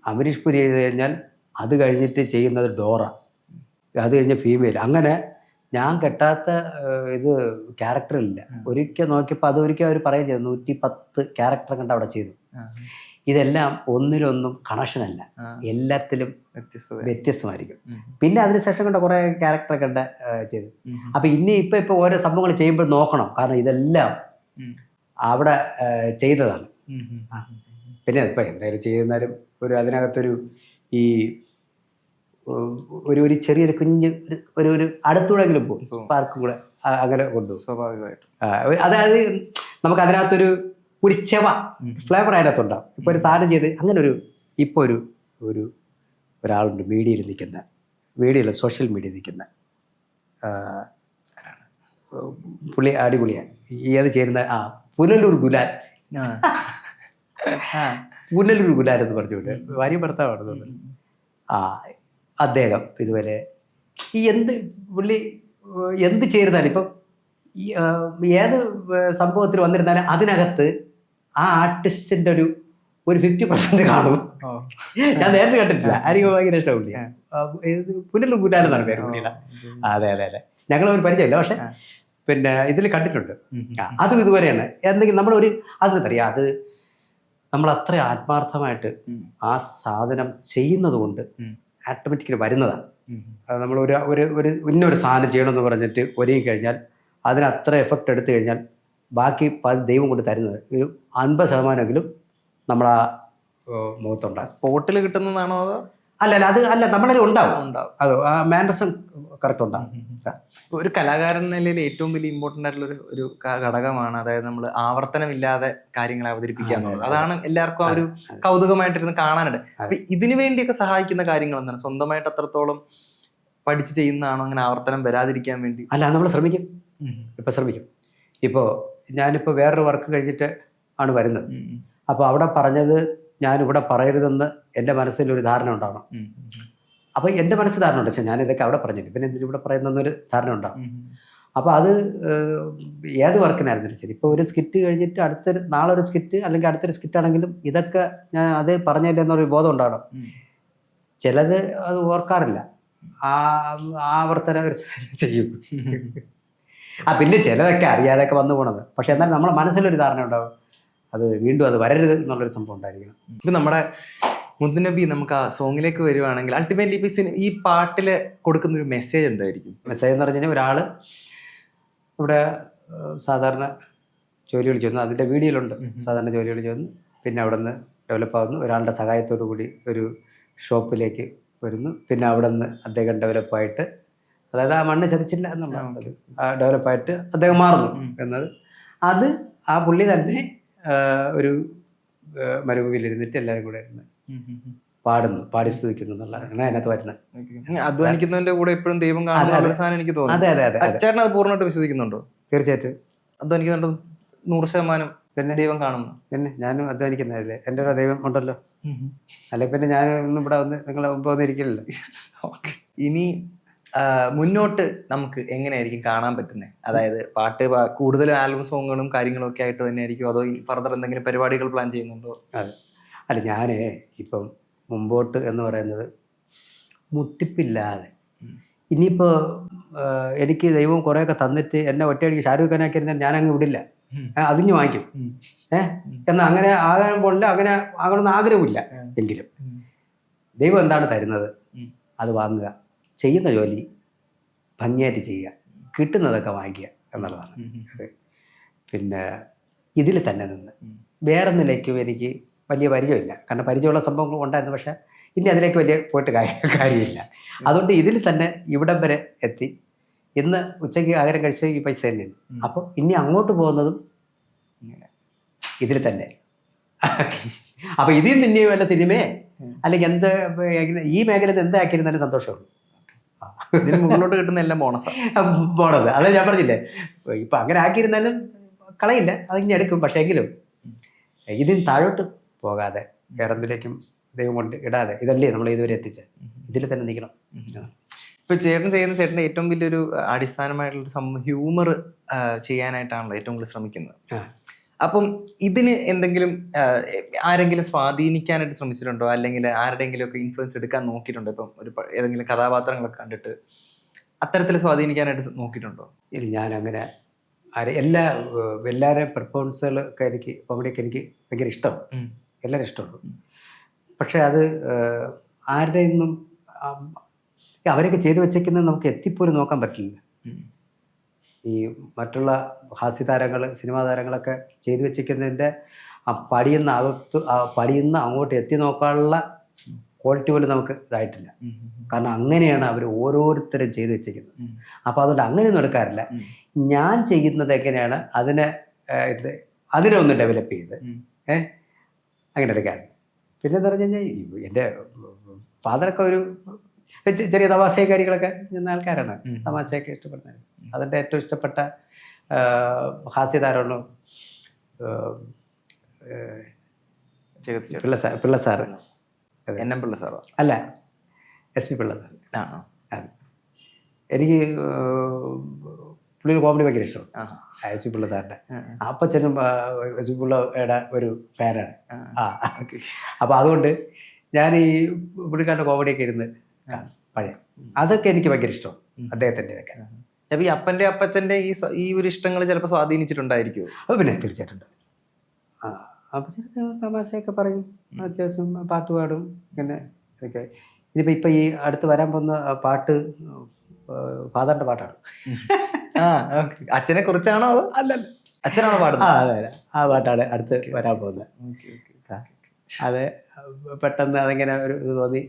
അമരീഷ് പുരി ചെയ്ത് കഴിഞ്ഞാൽ അത് കഴിഞ്ഞിട്ട് ചെയ്യുന്നത് ഡോറ, അത് കഴിഞ്ഞ് ഫീമെയിൽ. അങ്ങനെ ഞാൻ കെട്ടാത്ത ഇത് ക്യാരക്ടറില്ല. ഒരിക്കൽ നോക്കിയപ്പോൾ അതൊരിക്കൽ അവർ പറയുകയും ചെയ്തു 110 ക്യാരക്ടർ കണ്ട് അവിടെ ചെയ്തു. ഇതെല്ലാം ഒന്നിലൊന്നും കണക്ഷനല്ല, എല്ലാത്തിലും വ്യത്യസ്തമായിരിക്കും. പിന്നെ അതിനുശേഷം കണ്ട കുറേ ക്യാരക്ടർ കണ്ട് ചെയ്തു. അപ്പം ഇപ്പൊ ഓരോ സംഭവങ്ങൾ ചെയ്യുമ്പോൾ നോക്കണം, കാരണം ഇതെല്ലാം അവിടെ ചെയ്തതാണ്. പിന്നെ ഇപ്പം എന്തായാലും ചെയ്യുന്നാലും അതിനകത്തൊരു ഈ ഒരു ചെറിയൊരു കുഞ്ഞ് ഒരു അടുത്തൂടെങ്കിലും പോകും പാർക്കും കൂടെ അങ്ങനെ കൊണ്ടുപോകും സ്വാഭാവികമായിട്ടും. അതായത് നമുക്ക് അതിനകത്തൊരു ചെവ ഫ്ലേവർ അതിനകത്തുണ്ടാവും. ഇപ്പോൾ ഒരു സാധനം ചെയ്ത് അങ്ങനെ ഇപ്പോൾ ഒരു ഒരാളുണ്ട് മീഡിയയിൽ നിൽക്കുന്ന, മീഡിയയിൽ സോഷ്യൽ മീഡിയയിൽ നിൽക്കുന്ന പുള്ളി അടിപൊളിയാണ്. ഏത് ചേരുന്ന പുനലൂർ ഗുലാൽ, പുനലൂർ ഗുലാൽ എന്ന് പറഞ്ഞുകൊണ്ട് ഭാര്യ ഭർത്താവാണ് തോന്നുന്നത്. അദ്ദേഹം ഇതുവരെ പുള്ളി എന്ത് ചേരുന്നാലും ഇപ്പം ഏത് സംഭവത്തിൽ വന്നിരുന്നാലും അതിനകത്ത് ആ ആർട്ടിസ്റ്റിന്റെ ഒരു 50% കാണും. ഞാൻ നേരത്തെ കണ്ടിട്ടില്ല, ആരെയും ഭയങ്കര ഇഷ്ടം പുള്ളി. പുനലൂർ ഗുലാൽ എന്നാണ് പേര് പുള്ളിയുടെ. അതെ ഞങ്ങൾ ഒരു പരിചയമില്ല, പക്ഷെ പിന്നെ ഇതിൽ കണ്ടിട്ടുണ്ട്. അതും ഇതുവരെയാണ് എന്തെങ്കിലും അതെന്തറിയാം, അത് നമ്മൾ അത്ര ആത്മാർത്ഥമായിട്ട് ആ സാധനം ചെയ്യുന്നത് കൊണ്ട് ഓട്ടോമാറ്റിക്കലി വരുന്നതാണ്. നമ്മൾ ഇന്നൊരു സാധനം ചെയ്യണമെന്ന് പറഞ്ഞിട്ട് ഒരുങ്ങി കഴിഞ്ഞാൽ അതിന് അത്ര എഫക്റ്റ് എടുത്തു കഴിഞ്ഞാൽ ബാക്കി ദൈവം കൊണ്ട് തരുന്നത് ഒരു 50% നമ്മളാ മുഖത്തുണ്ടാകും. സ്പോട്ടിൽ കിട്ടുന്നതാണോ അതോ? അല്ല നമ്മളതിൽ ഉണ്ടാവും. അത് മാനസം കറക്റ്റ് ഉണ്ടാവും. ഒരു കലാകാരൻ നിലയിൽ ഏറ്റവും വലിയ ഇമ്പോർട്ടൻ്റ് ആയിട്ടുള്ള ഒരു ഘടകമാണ്, അതായത് നമ്മൾ ആവർത്തനമില്ലാതെ കാര്യങ്ങളെ അവതരിപ്പിക്കുക എന്നുള്ളത്. അതാണ് എല്ലാവർക്കും ആ ഒരു കൗതുകമായിട്ടിരുന്ന് കാണാനുണ്ട്. അപ്പൊ ഇതിനു വേണ്ടിയൊക്കെ സഹായിക്കുന്ന കാര്യങ്ങൾ എന്താണ്? സ്വന്തമായിട്ട് അത്രത്തോളം പഠിച്ച് ചെയ്യുന്നതാണോ അങ്ങനെ ആവർത്തനം വരാതിരിക്കാൻ വേണ്ടി? അല്ല, നമ്മൾ ശ്രമിക്കും. ഇപ്പോൾ ഞാനിപ്പോൾ വേറൊരു വർക്ക് കഴിഞ്ഞിട്ട് ആണ് വരുന്നത്. അപ്പോൾ അവിടെ പറഞ്ഞത് ഞാനിവിടെ പറയരുതെന്ന് എൻ്റെ മനസ്സിലൊരു ധാരണ ഉണ്ടാവണം. അപ്പോൾ എൻ്റെ മനസ്സിൽ ധാരണ ഉണ്ട്, പക്ഷേ ഞാനിതൊക്കെ അവിടെ പറഞ്ഞിട്ട് പിന്നെ എന്തിനും ഇവിടെ പറയുന്നൊരു ധാരണ ഉണ്ടാവും. അപ്പോൾ അത് ഏത് വർക്കിനായിരുന്നില്ല ശരി. ഇപ്പോൾ ഒരു സ്കിറ്റ് കഴിഞ്ഞിട്ട് നാളെ ഒരു സ്കിറ്റ് അല്ലെങ്കിൽ അടുത്തൊരു സ്കിറ്റാണെങ്കിലും ഇതൊക്കെ ഞാൻ അത് പറഞ്ഞില്ല എന്നൊരു ബോധം ഉണ്ടാവണം. ചിലത് അത് ഓർക്കാറില്ല, ആവർത്തനം ചെയ്യും. പിന്നെ ചിലതൊക്കെ അറിയാതൊക്കെ വന്നു പോണത്, പക്ഷെ എന്നാൽ നമ്മളെ മനസ്സിലൊരു ധാരണ ഉണ്ടാവും, അത് വീണ്ടും അത് വരരുത് എന്നുള്ളൊരു സംഭവം ഉണ്ടായിരിക്കണം. ഇപ്പം നമ്മുടെ മുത്തുനബി നമുക്ക് ആ സോങ്ങിലേക്ക് വരുവാണെങ്കിൽ അൾട്ടിമേറ്റ്ലി ഇപ്പം ഈ പാട്ടിൽ കൊടുക്കുന്ന ഒരു മെസ്സേജ് എന്തായിരിക്കും? മെസ്സേജ് എന്ന് പറഞ്ഞു കഴിഞ്ഞാൽ ഒരാൾ ഇവിടെ സാധാരണ ജോലി വിളിച്ചു വന്നു, അതിൻ്റെ വീഡിയോയിലുണ്ട്. സാധാരണ ജോലി വിളിച്ചു വന്നു, പിന്നെ അവിടെ നിന്ന് ഡെവലപ്പ് ആവുന്നു, ഒരാളുടെ സഹായത്തോടു കൂടി ഒരു ഷോപ്പിലേക്ക് വരുന്നു, പിന്നെ അവിടെ നിന്ന് അദ്ദേഹം ഡെവലപ്പായിട്ട്, അതായത് ആ മണ്ണ് ചതിച്ചില്ല എന്നുള്ളത് ഡെവലപ്പായിട്ട് അദ്ദേഹം മാറുന്നു എന്നത്, അത് ആ പുള്ളി തന്നെ ഒരു മരുഭൂമിയിലിരുന്നിട്ട് എല്ലാവരും കൂടെ ഇരുന്ന് പാടി സ്തുതിക്കുന്നു എന്നുള്ളതാണ് അതിനകത്ത് വരുന്നത്. അധ്വാനിക്കുന്നതിന്റെ കൂടെ എപ്പോഴും ദൈവം കാണുന്ന സാധനം എനിക്ക് തോന്നുന്നു. അതെ. ചേട്ടൻ അത് പൂർണ്ണമായിട്ട് വിശ്വസിക്കുന്നുണ്ടോ? തീർച്ചയായിട്ടും അധ്വാനിക്കുന്നുണ്ട് 100% പിന്നെ ദൈവം കാണുന്നു. പിന്നെ ഞാനും അധ്വാനിക്കുന്നതല്ലേ, എൻ്റെ ഒരു ദൈവം ഉണ്ടല്ലോ. അല്ലെ പിന്നെ ഞാൻ ഒന്നും ഇവിടെ നിങ്ങളെ മുമ്പ് വന്നിരിക്കില്ലല്ലോ. ഇനി മുന്നോട്ട് നമുക്ക് എങ്ങനെയായിരിക്കും കാണാൻ പറ്റുന്നത്? അതായത് കൂടുതൽ ആൽബം സോങ്ങുകളും കാര്യങ്ങളും ഒക്കെ ആയിട്ട് തന്നെ ആയിരിക്കും, അതോ ഫർദർ എന്തെങ്കിലും പരിപാടികൾ പ്ലാൻ ചെയ്യുന്നുണ്ടോ? അല്ല, ഞാൻ ഇപ്പം മുമ്പോട്ട് എന്ന് പറയുന്നത് മുട്ടിപ്പില്ലാതെ, ഇനിയിപ്പോൾ എനിക്ക് ദൈവം കുറേയൊക്കെ തന്നിട്ട് എന്നെ ഒറ്റയടിക്ക് ഷാരൂഖ് ഖാനാക്കി ഇരുന്നാൽ ഞാനങ്ങ് വിടില്ല, അതിഞ്ഞ് വാങ്ങിക്കും. എന്നാൽ അങ്ങനെ ആകാൻ പോലില്ല, അങ്ങനെ ആകണമെന്ന് ആഗ്രഹമില്ല. എങ്കിലും ദൈവം എന്താണ് തരുന്നത് അത് വാങ്ങുക, ചെയ്യുന്ന ജോലി ഭംഗിയായിട്ട് ചെയ്യുക, കിട്ടുന്നതൊക്കെ വാങ്ങിക്കുക എന്നുള്ളതാണ്. പിന്നെ ഇതിൽ തന്നെ നിന്ന് വേറൊന്നിലേക്കും എനിക്ക് വലിയ പരിചയമില്ല. കാരണം പരിചയമുള്ള സംഭവങ്ങൾ ഉണ്ടായിരുന്നു, പക്ഷേ ഇനി അതിലേക്ക് വലിയ പോയിട്ട് കാര്യമില്ല. അതുകൊണ്ട് ഇതിൽ തന്നെ ഇവിടം വരെ എത്തി. ഇന്ന് ഉച്ചയ്ക്ക് ആഹാരം കഴിച്ച ഈ പൈസ തന്നെയാണ്. അപ്പോൾ ഇനി അങ്ങോട്ട് പോകുന്നതും ഇതിൽ തന്നെ. അപ്പോൾ ഇതിൽ നിന്ന് വല്ല സിനിമയെ അല്ലെങ്കിൽ ഈ മേഖലയിൽ എന്താക്കിയിരുന്നാലും സന്തോഷമുള്ളൂ. ഇതിന് മുകളിലോട്ട് കിട്ടുന്ന എല്ലാം ബോണസ്. അതെ, ഞാൻ പറഞ്ഞില്ലേ, ഇപ്പം അങ്ങനെ ആക്കിയിരുന്നാലും കളയില്ല, അതിങ്ങനെ എടുക്കും. പക്ഷേ എങ്കിലും ഇതിന് താഴോട്ട് പോകാതെ വേറെന്തിലേക്കും ദൈവം കൊണ്ട് ഇടാതെ, ഇതല്ലേ നമ്മൾ ഇതുവരെ എത്തിച്ചത്, ഇതിൽ തന്നെ നിൽക്കണം. ഇപ്പൊ ചേട്ടൻ്റെ ഏറ്റവും വലിയൊരു അടിസ്ഥാനമായിട്ടുള്ളൊരു സംഭവം ഹ്യൂമർ ചെയ്യാനായിട്ടാണല്ലോ ഏറ്റവും കൂടുതൽ ശ്രമിക്കുന്നത്. അപ്പം ഇതിന് എന്തെങ്കിലും ആരെങ്കിലും സ്വാധീനിക്കാനായിട്ട് ശ്രമിച്ചിട്ടുണ്ടോ? അല്ലെങ്കിൽ ആരുടെയെങ്കിലും ഒക്കെ ഇൻഫ്ലുവൻസ് എടുക്കാൻ നോക്കിയിട്ടുണ്ടോ? ഇപ്പം ഏതെങ്കിലും കഥാപാത്രങ്ങളൊക്കെ കണ്ടിട്ട് അത്തരത്തിൽ സ്വാധീനിക്കാനായിട്ട് നോക്കിയിട്ടുണ്ടോ? ഇല്ല, ഞാൻ അങ്ങനെ എല്ലാവരുടെയും പെർഫോമൻസുകളൊക്കെ എനിക്ക് കോമഡിയൊക്കെ എനിക്ക് ഭയങ്കര ഇഷ്ടമാണ്, എല്ലാവരും ഇഷ്ടമുള്ളൂ. പക്ഷെ അത് ആരുടെ നിന്നും അവരൊക്കെ ചെയ്തു വെച്ചേക്കുന്നത് നമുക്ക് എത്തിപ്പോലും നോക്കാൻ പറ്റില്ല. ഈ മറ്റുള്ള ഹാസ്യതാരങ്ങൾ, സിനിമാ താരങ്ങളൊക്കെ ചെയ്തു വെച്ചിരിക്കുന്നതിൻ്റെ പടിയുന്ന അങ്ങോട്ട് എത്തി നോക്കാനുള്ള ക്വാളിറ്റി പോലും നമുക്ക് ഇതായിട്ടില്ല. കാരണം അങ്ങനെയാണ് അവർ ഓരോരുത്തരും ചെയ്ത് വെച്ചിരിക്കുന്നത്. അപ്പോൾ അതുകൊണ്ട് അങ്ങനെയൊന്നും എടുക്കാറില്ല. ഞാൻ ചെയ്യുന്നത് എങ്ങനെയാണ് അതിനെ ഒന്ന് ഡെവലപ്പ് ചെയ്ത് അങ്ങനെ എടുക്കാറുണ്ട്. പിന്നെ എന്ന് പറഞ്ഞു കഴിഞ്ഞാൽ എൻ്റെ ഫാദറൊക്കെ ഒരു ചെറിയ തമാശയും കാര്യങ്ങളൊക്കെ ചെയ്യുന്ന ആൾക്കാരാണ്. തമാശയൊക്കെ ഇഷ്ടപ്പെടുന്നത്. അതിൻ്റെ ഏറ്റവും ഇഷ്ടപ്പെട്ട ഹാസ്യതാരമാണ് പിള്ള സാറ്. NM പിള്ള സാറോ? അല്ല, SP പിള്ള സാർ. അതെ, എനിക്ക് പുള്ളി കോമഡി ഭയങ്കര ഇഷ്ടമാണ്. SP പിള്ള സാറിൻ്റെ അപ്പച്ചനും SP പിള്ളയുടെ ഒരു ഫാനാണ്. അപ്പോൾ അതുകൊണ്ട് ഞാൻ ഈ പുള്ളിക്കാരുടെ കോമഡിയൊക്കെ ഇരുന്ന് പഴയ അതൊക്കെ എനിക്ക് ഭയങ്കര ഇഷ്ടമാണ്, അദ്ദേഹത്തിൻ്റെ ഒക്കെ. അപ്പൊ ഈ അപ്പന്റെ അപ്പച്ചന്റെ ഈ ഒരു ഇഷ്ടങ്ങൾ ചിലപ്പോൾ സ്വാധീനിച്ചിട്ടുണ്ടായിരിക്കുമോ? അത് പിന്നെ തീർച്ചയായിട്ടും. അപ്പച്ചനൊക്കെ തമാശയൊക്കെ പറയും, അത്യാവശ്യം പാട്ട് പാടും. പിന്നെ ഇതൊക്കെ ഇനിയിപ്പോൾ ഈ അടുത്ത് വരാൻ പോകുന്ന പാട്ട് ഫാദറിൻ്റെ പാട്ടാണ്. അച്ഛനെ കുറിച്ചാണോ അതോ? അല്ലല്ല, അച്ഛനാണോ പാടുന്നത്? അതെ, ആ പാട്ടാണ് അടുത്ത് വരാൻ പോകുന്നത്. അത് പെട്ടെന്ന് അതിങ്ങനെ ഒരു ഇത് തോന്നി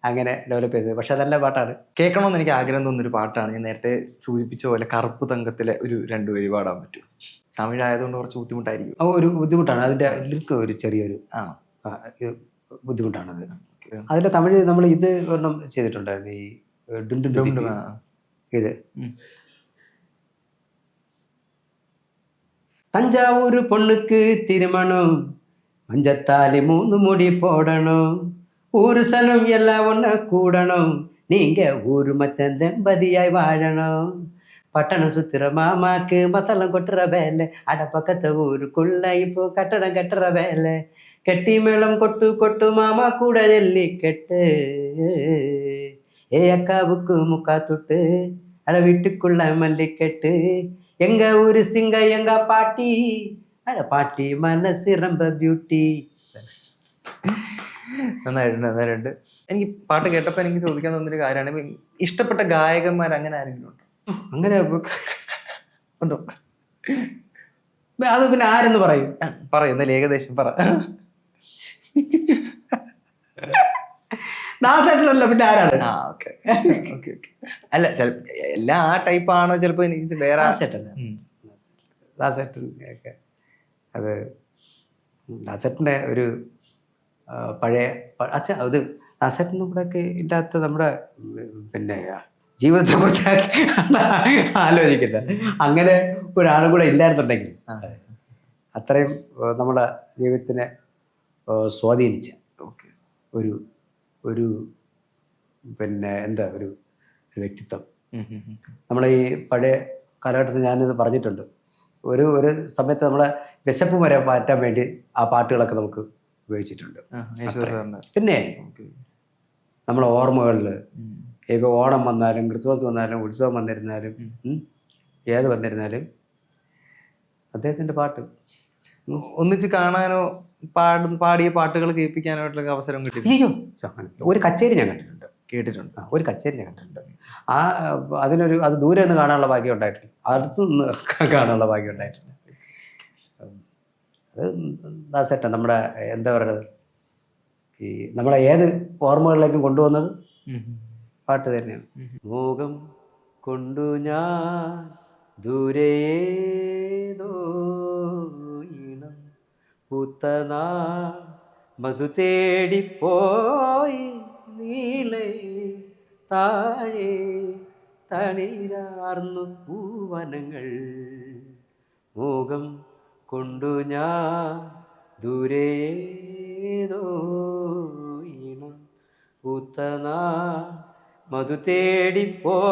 അങ്ങനെ ഡെവലപ്പ് ചെയ്തത്. പക്ഷെ നല്ല പാട്ടാണ്, കേൾക്കണമെന്ന് എനിക്ക് ആഗ്രഹം തോന്നുന്നൊരു പാട്ടാണ്. ഞാൻ നേരത്തെ സൂചിപ്പിച്ച പോലെ കറുപ്പ് തങ്കത്തിലെ ഒരു 2 വരി പാടാൻ പറ്റും. തമിഴ് ആയതുകൊണ്ട് കുറച്ച് ബുദ്ധിമുട്ടായിരിക്കും. ഒരു ബുദ്ധിമുട്ടാണ് അതിൻ്റെ ലിറിക്ക്, ഒരു ചെറിയൊരു ബുദ്ധിമുട്ടാണത്. അതിലെ തമിഴ് നമ്മൾ ഇത് ഒരെണ്ണം ചെയ്തിട്ടുണ്ടായിരുന്നു, ഈ ഇത് தஞ்சாவூர் பொண்ணுக்கு திருமணம், மஞ்சத்தாலி 3 முடி போடணும், ஊரு சனம் எல்லாம் ஒன்ன கூடணும், நீங்க ஊரு மச்சன் தம்பதியாய் வாழணும், பட்டணம் சுத்துற மாமாக்கு மத்தளம் கொட்டுற வேலை, அட பக்கத்து ஊருக்குள்ள இப்போ கட்டடம் கட்டுற வேலை, கெட்டி மேளம் கொட்டு கொட்டு மாமா கூட ஜல்லிக்கட்டு, ஏ அக்காவுக்கு முக்கா துட்டு, அட வீட்டுக்குள்ள மல்லிக்கட்டு, எங்க ஊரு சிங்க எங்க பாட்டி, அட பாட்டி മനസ്സ് ரொம்ப ബ്യൂട്ടി. നന്നായിട്ടുണ്ട്. എനിക്ക് പാട്ട് കേട്ടപ്പോൾ എനിക്ക് ചോദിക്കാൻ തോന്നിയൊരു കാര്യമാണ്, ഇഷ്ടപ്പെട്ട ഗായകന്മാർ അങ്ങനെ ആരെങ്കിലും ഉണ്ടോ? അങ്ങനെ ഉണ്ടോ? അത് പിന്നെ ആരെന്ന് പറയും? പറയുന്നല്ലേ, ഏകദേശം പറ. ദാസേട്ടനല്ല, പിന്നെ ആരാണ്? അല്ല, എല്ലാം ആ ടൈപ്പ് ആണോ? ചിലപ്പോ എനിക്ക് വേറെ ദാസേട്ടൻ ഒക്കെ അത് ദാസേട്ടൻ്റെ ഒരു പഴയ അത് ദാസേട്ടനും കൂടെ ഒക്കെ ഇല്ലാത്ത നമ്മുടെ പിന്നെ ജീവിതത്തെ കുറിച്ച് ആലോചിക്കില്ല. അങ്ങനെ ഒരാളും കൂടെ ഇല്ലായിരുന്നുണ്ടെങ്കിൽ അത്രയും നമ്മുടെ ജീവിതത്തിനെ സ്വാധീനിച്ച ഒരു ഒരു പിന്നെ എന്താ ഒരു വ്യക്തിത്വം. നമ്മളെ ഈ പഴയ കാലഘട്ടത്തിൽ ഞാനിത് പറഞ്ഞിട്ടുണ്ട്, ഒരു സമയത്ത് നമ്മളെ വിശപ്പ് വരെ മാറ്റാൻ വേണ്ടി ആ പാട്ടുകളൊക്കെ നമുക്ക് ഉപയോഗിച്ചിട്ടുണ്ട്. പിന്നെ നമ്മളെ ഓർമ്മകളിൽ ഇപ്പോൾ ഓണം വന്നാലും ക്രിസ്മസ് വന്നാലും ഉത്സവം വന്നിരുന്നാലും ഏത് വന്നിരുന്നാലും അദ്ദേഹത്തിൻ്റെ പാട്ട് ഒന്നിച്ച് കാണാനോ പാടിയ പാട്ടുകൾ കേൾപ്പിക്കാനായിട്ടുള്ള അവസരം കിട്ടി? അയ്യോ, ഒരു കച്ചേരി ഞാൻ കേട്ടിട്ടുണ്ട്. ഒരു കച്ചേരി ഞാൻ കണ്ടിട്ടുണ്ട്. അത് ദൂരെ നിന്ന് കാണാനുള്ള ഭാഗ്യം ഉണ്ടായിട്ടില്ല, അടുത്ത് നിന്ന് കാണാനുള്ള ഭാഗ്യം ഉണ്ടായിട്ടില്ല. അത് ദാസേട്ടൻ നമ്മുടെ എന്താ പറയുന്നത്, ഈ നമ്മളെ ഏത് ഓർമ്മകളിലേക്കും കൊണ്ടുവന്നത് പാട്ട് തന്നെയാണ്. മോഹം കൊണ്ടു ഞാൻ ദൂരേതോ ഇണം പൂത്തനാ മധു തേടിപ്പോയി നീളെ താഴെ തളിരാർന്നു പൂവനങ്ങൾ, മോഹം കൊണ്ടു ഞാൻ ദൂരേതോ ഇണം പൂത്തനാ മധു തേടിപ്പോയി.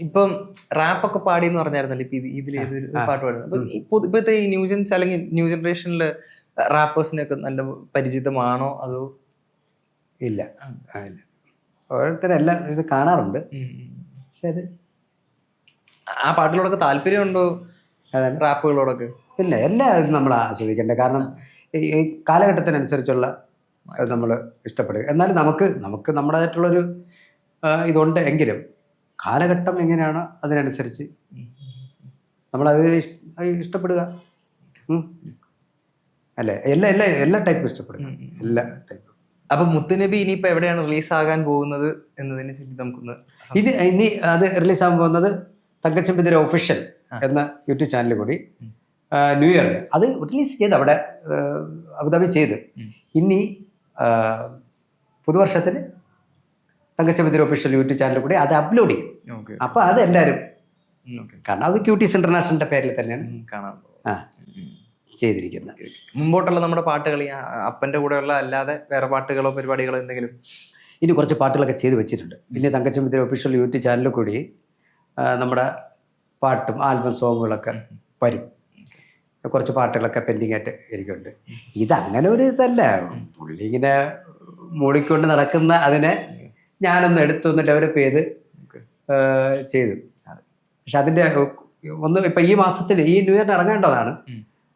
ഇപ്പം റാപ്പൊക്കെ പാടി എന്ന് പറഞ്ഞായിരുന്നല്ലോ, ഇപ്പൊ ഇതിലേതൊരു പാട്ട് പാടുന്നത്. അപ്പൊ ഇപ്പോഴത്തെ ഈ ന്യൂജൻസ് അല്ലെങ്കിൽ ന്യൂ ജനറേഷനില് റാപ്പേഴ്സിനൊക്കെ നല്ല പരിചിതമാണോ അതോ? ഇല്ല, ഇല്ല, ഓരോരുത്തരെല്ലാം ഇത് കാണാറുണ്ട്. പക്ഷെ അത് ആ പാട്ടുകളോടൊക്കെ താല്പര്യമുണ്ടോ? റാപ്പുകളോടൊക്കെ? ഇല്ല, എല്ലാം നമ്മൾ ആസ്വദിക്കണ്ടേ. കാരണം ഈ കാലഘട്ടത്തിനനുസരിച്ചുള്ള നമ്മൾ ഇഷ്ടപ്പെടുക. എന്നാലും നമുക്ക് നമ്മുടേതായിട്ടുള്ളൊരു ഇതുണ്ട്. എങ്കിലും കാലഘട്ടം എങ്ങനെയാണോ അതിനനുസരിച്ച് നമ്മളത് ഇഷ്ടപ്പെടുക. അല്ലേ എല്ലാ ടൈപ്പും ഇഷ്ടപ്പെടും, എല്ലാ ടൈപ്പും. അപ്പൊ മുത്തുനബി ഇനിയിപ്പോ എവിടെയാണ് റിലീസ് ആകാൻ പോകുന്നത് എന്നതിനെ ചൊല്ലി നമുക്കൊന്ന് ഇനി അത് റിലീസാകാൻ പോകുന്നത് തങ്കച്ചെമ്പതിരെ ഒഫീഷ്യൽ എന്ന യൂട്യൂബ് ചാനൽ കൂടി ന്യൂ ഇയറിന് അത് റിലീസ് ചെയ്ത് അവിടെ അബുദാബി ചെയ്ത് ഇനി പുതുവർഷത്തിന് തങ്കച്ചെമ്പതിരെ ഒഫീഷ്യൽ യൂട്യൂബ് ചാനൽ കൂടി അത് അപ്ലോഡ് ചെയ്യും. അപ്പോൾ അത് എല്ലാവരും കാരണം അത് ക്യൂട്ടീസ് ഇന്റർനാഷണലിന്റെ പേരിൽ തന്നെയാണ് കാണാൻ ചെയ്തിരിക്കുന്നത്. മുമ്പോട്ടുള്ള നമ്മുടെ പാട്ടുകൾ അപ്പന്റെ കൂടെയുള്ള അല്ലാതെ വേറെ പാട്ടുകളോ പരിപാടികളോ എന്തെങ്കിലും ഇനി കുറച്ച് പാട്ടുകളൊക്കെ ചെയ്ത് വെച്ചിട്ടുണ്ട്. ഇനി തങ്കച്ചെമ്പതിരെ ഒഫീഷ്യൽ യൂട്യൂബ് ചാനലിൽ കൂടി നമ്മുടെ പാട്ടും ആൽബം സോങ്ങുകളൊക്കെ വരും. കുറച്ച് പാട്ടുകളൊക്കെ പെൻഡിങ് ആയിട്ട് ഇരിക്കുന്നുണ്ട്. ഇതങ്ങനെ ഒരു ഇതല്ല, പുള്ളി ഇങ്ങനെ മൂളിക്കൊണ്ട് നടക്കുന്ന അതിനെ ഞാനൊന്ന് എടുത്തൊന്ന് ഡെവലപ്പ് ചെയ്ത് ചെയ്തു. പക്ഷെ അതിൻ്റെ ഒന്ന് ഇപ്പം ഈ മാസത്തിൽ ഈ ന്യൂ ഇയറിന് ഇറങ്ങേണ്ടതാണ്,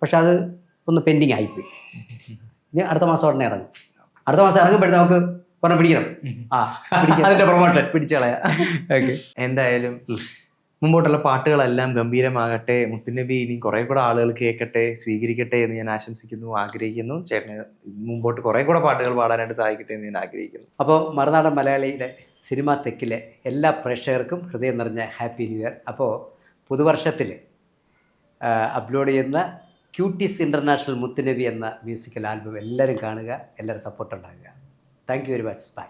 പക്ഷെ അത് ഒന്ന് പെൻഡിങ് ആയിപ്പോയി. ഇനി അടുത്ത മാസം ഉടനെ ഇറങ്ങും. അടുത്ത മാസം ഇറങ്ങുമ്പോഴേ നമുക്ക് പറഞ്ഞ് പിടിക്കണം, അതിൻ്റെ പ്രൊമോഷൻ പിടിച്ചു കളയാം. ഓക്കെ, എന്തായാലും മുമ്പോട്ടുള്ള പാട്ടുകളെല്ലാം ഗംഭീരമാകട്ടെ. മുത്തുനബി ഇനി കുറെ കൂടെ ആളുകൾ കേൾക്കട്ടെ, സ്വീകരിക്കട്ടെ എന്ന് ഞാൻ ആശംസിക്കുന്നു, ആഗ്രഹിക്കുന്നു. ചേട്ടന് മുമ്പോട്ട് കുറെ കൂടെ പാട്ടുകൾ പാടാനായിട്ട് സഹായിക്കട്ടെ എന്ന് ഞാൻ ആഗ്രഹിക്കുന്നു. അപ്പോൾ മറുനാടൻ മലയാളിയുടെ സിനിമ തെക്കിലെ എല്ലാ പ്രേക്ഷകർക്കും ഹൃദയം നിറഞ്ഞ ഹാപ്പി ന്യൂ ഇയർ. അപ്പോൾ പുതുവർഷത്തിൽ അപ്ലോഡ് ചെയ്യുന്ന ക്യൂട്ടീസ് ഇൻ്റർനാഷണൽ മുത്തുനബി എന്ന മ്യൂസിക്കൽ ആൽബം എല്ലാവരും കാണുക, എല്ലാവരും സപ്പോർട്ട് ഉണ്ടാകുക. Thank you very much. By.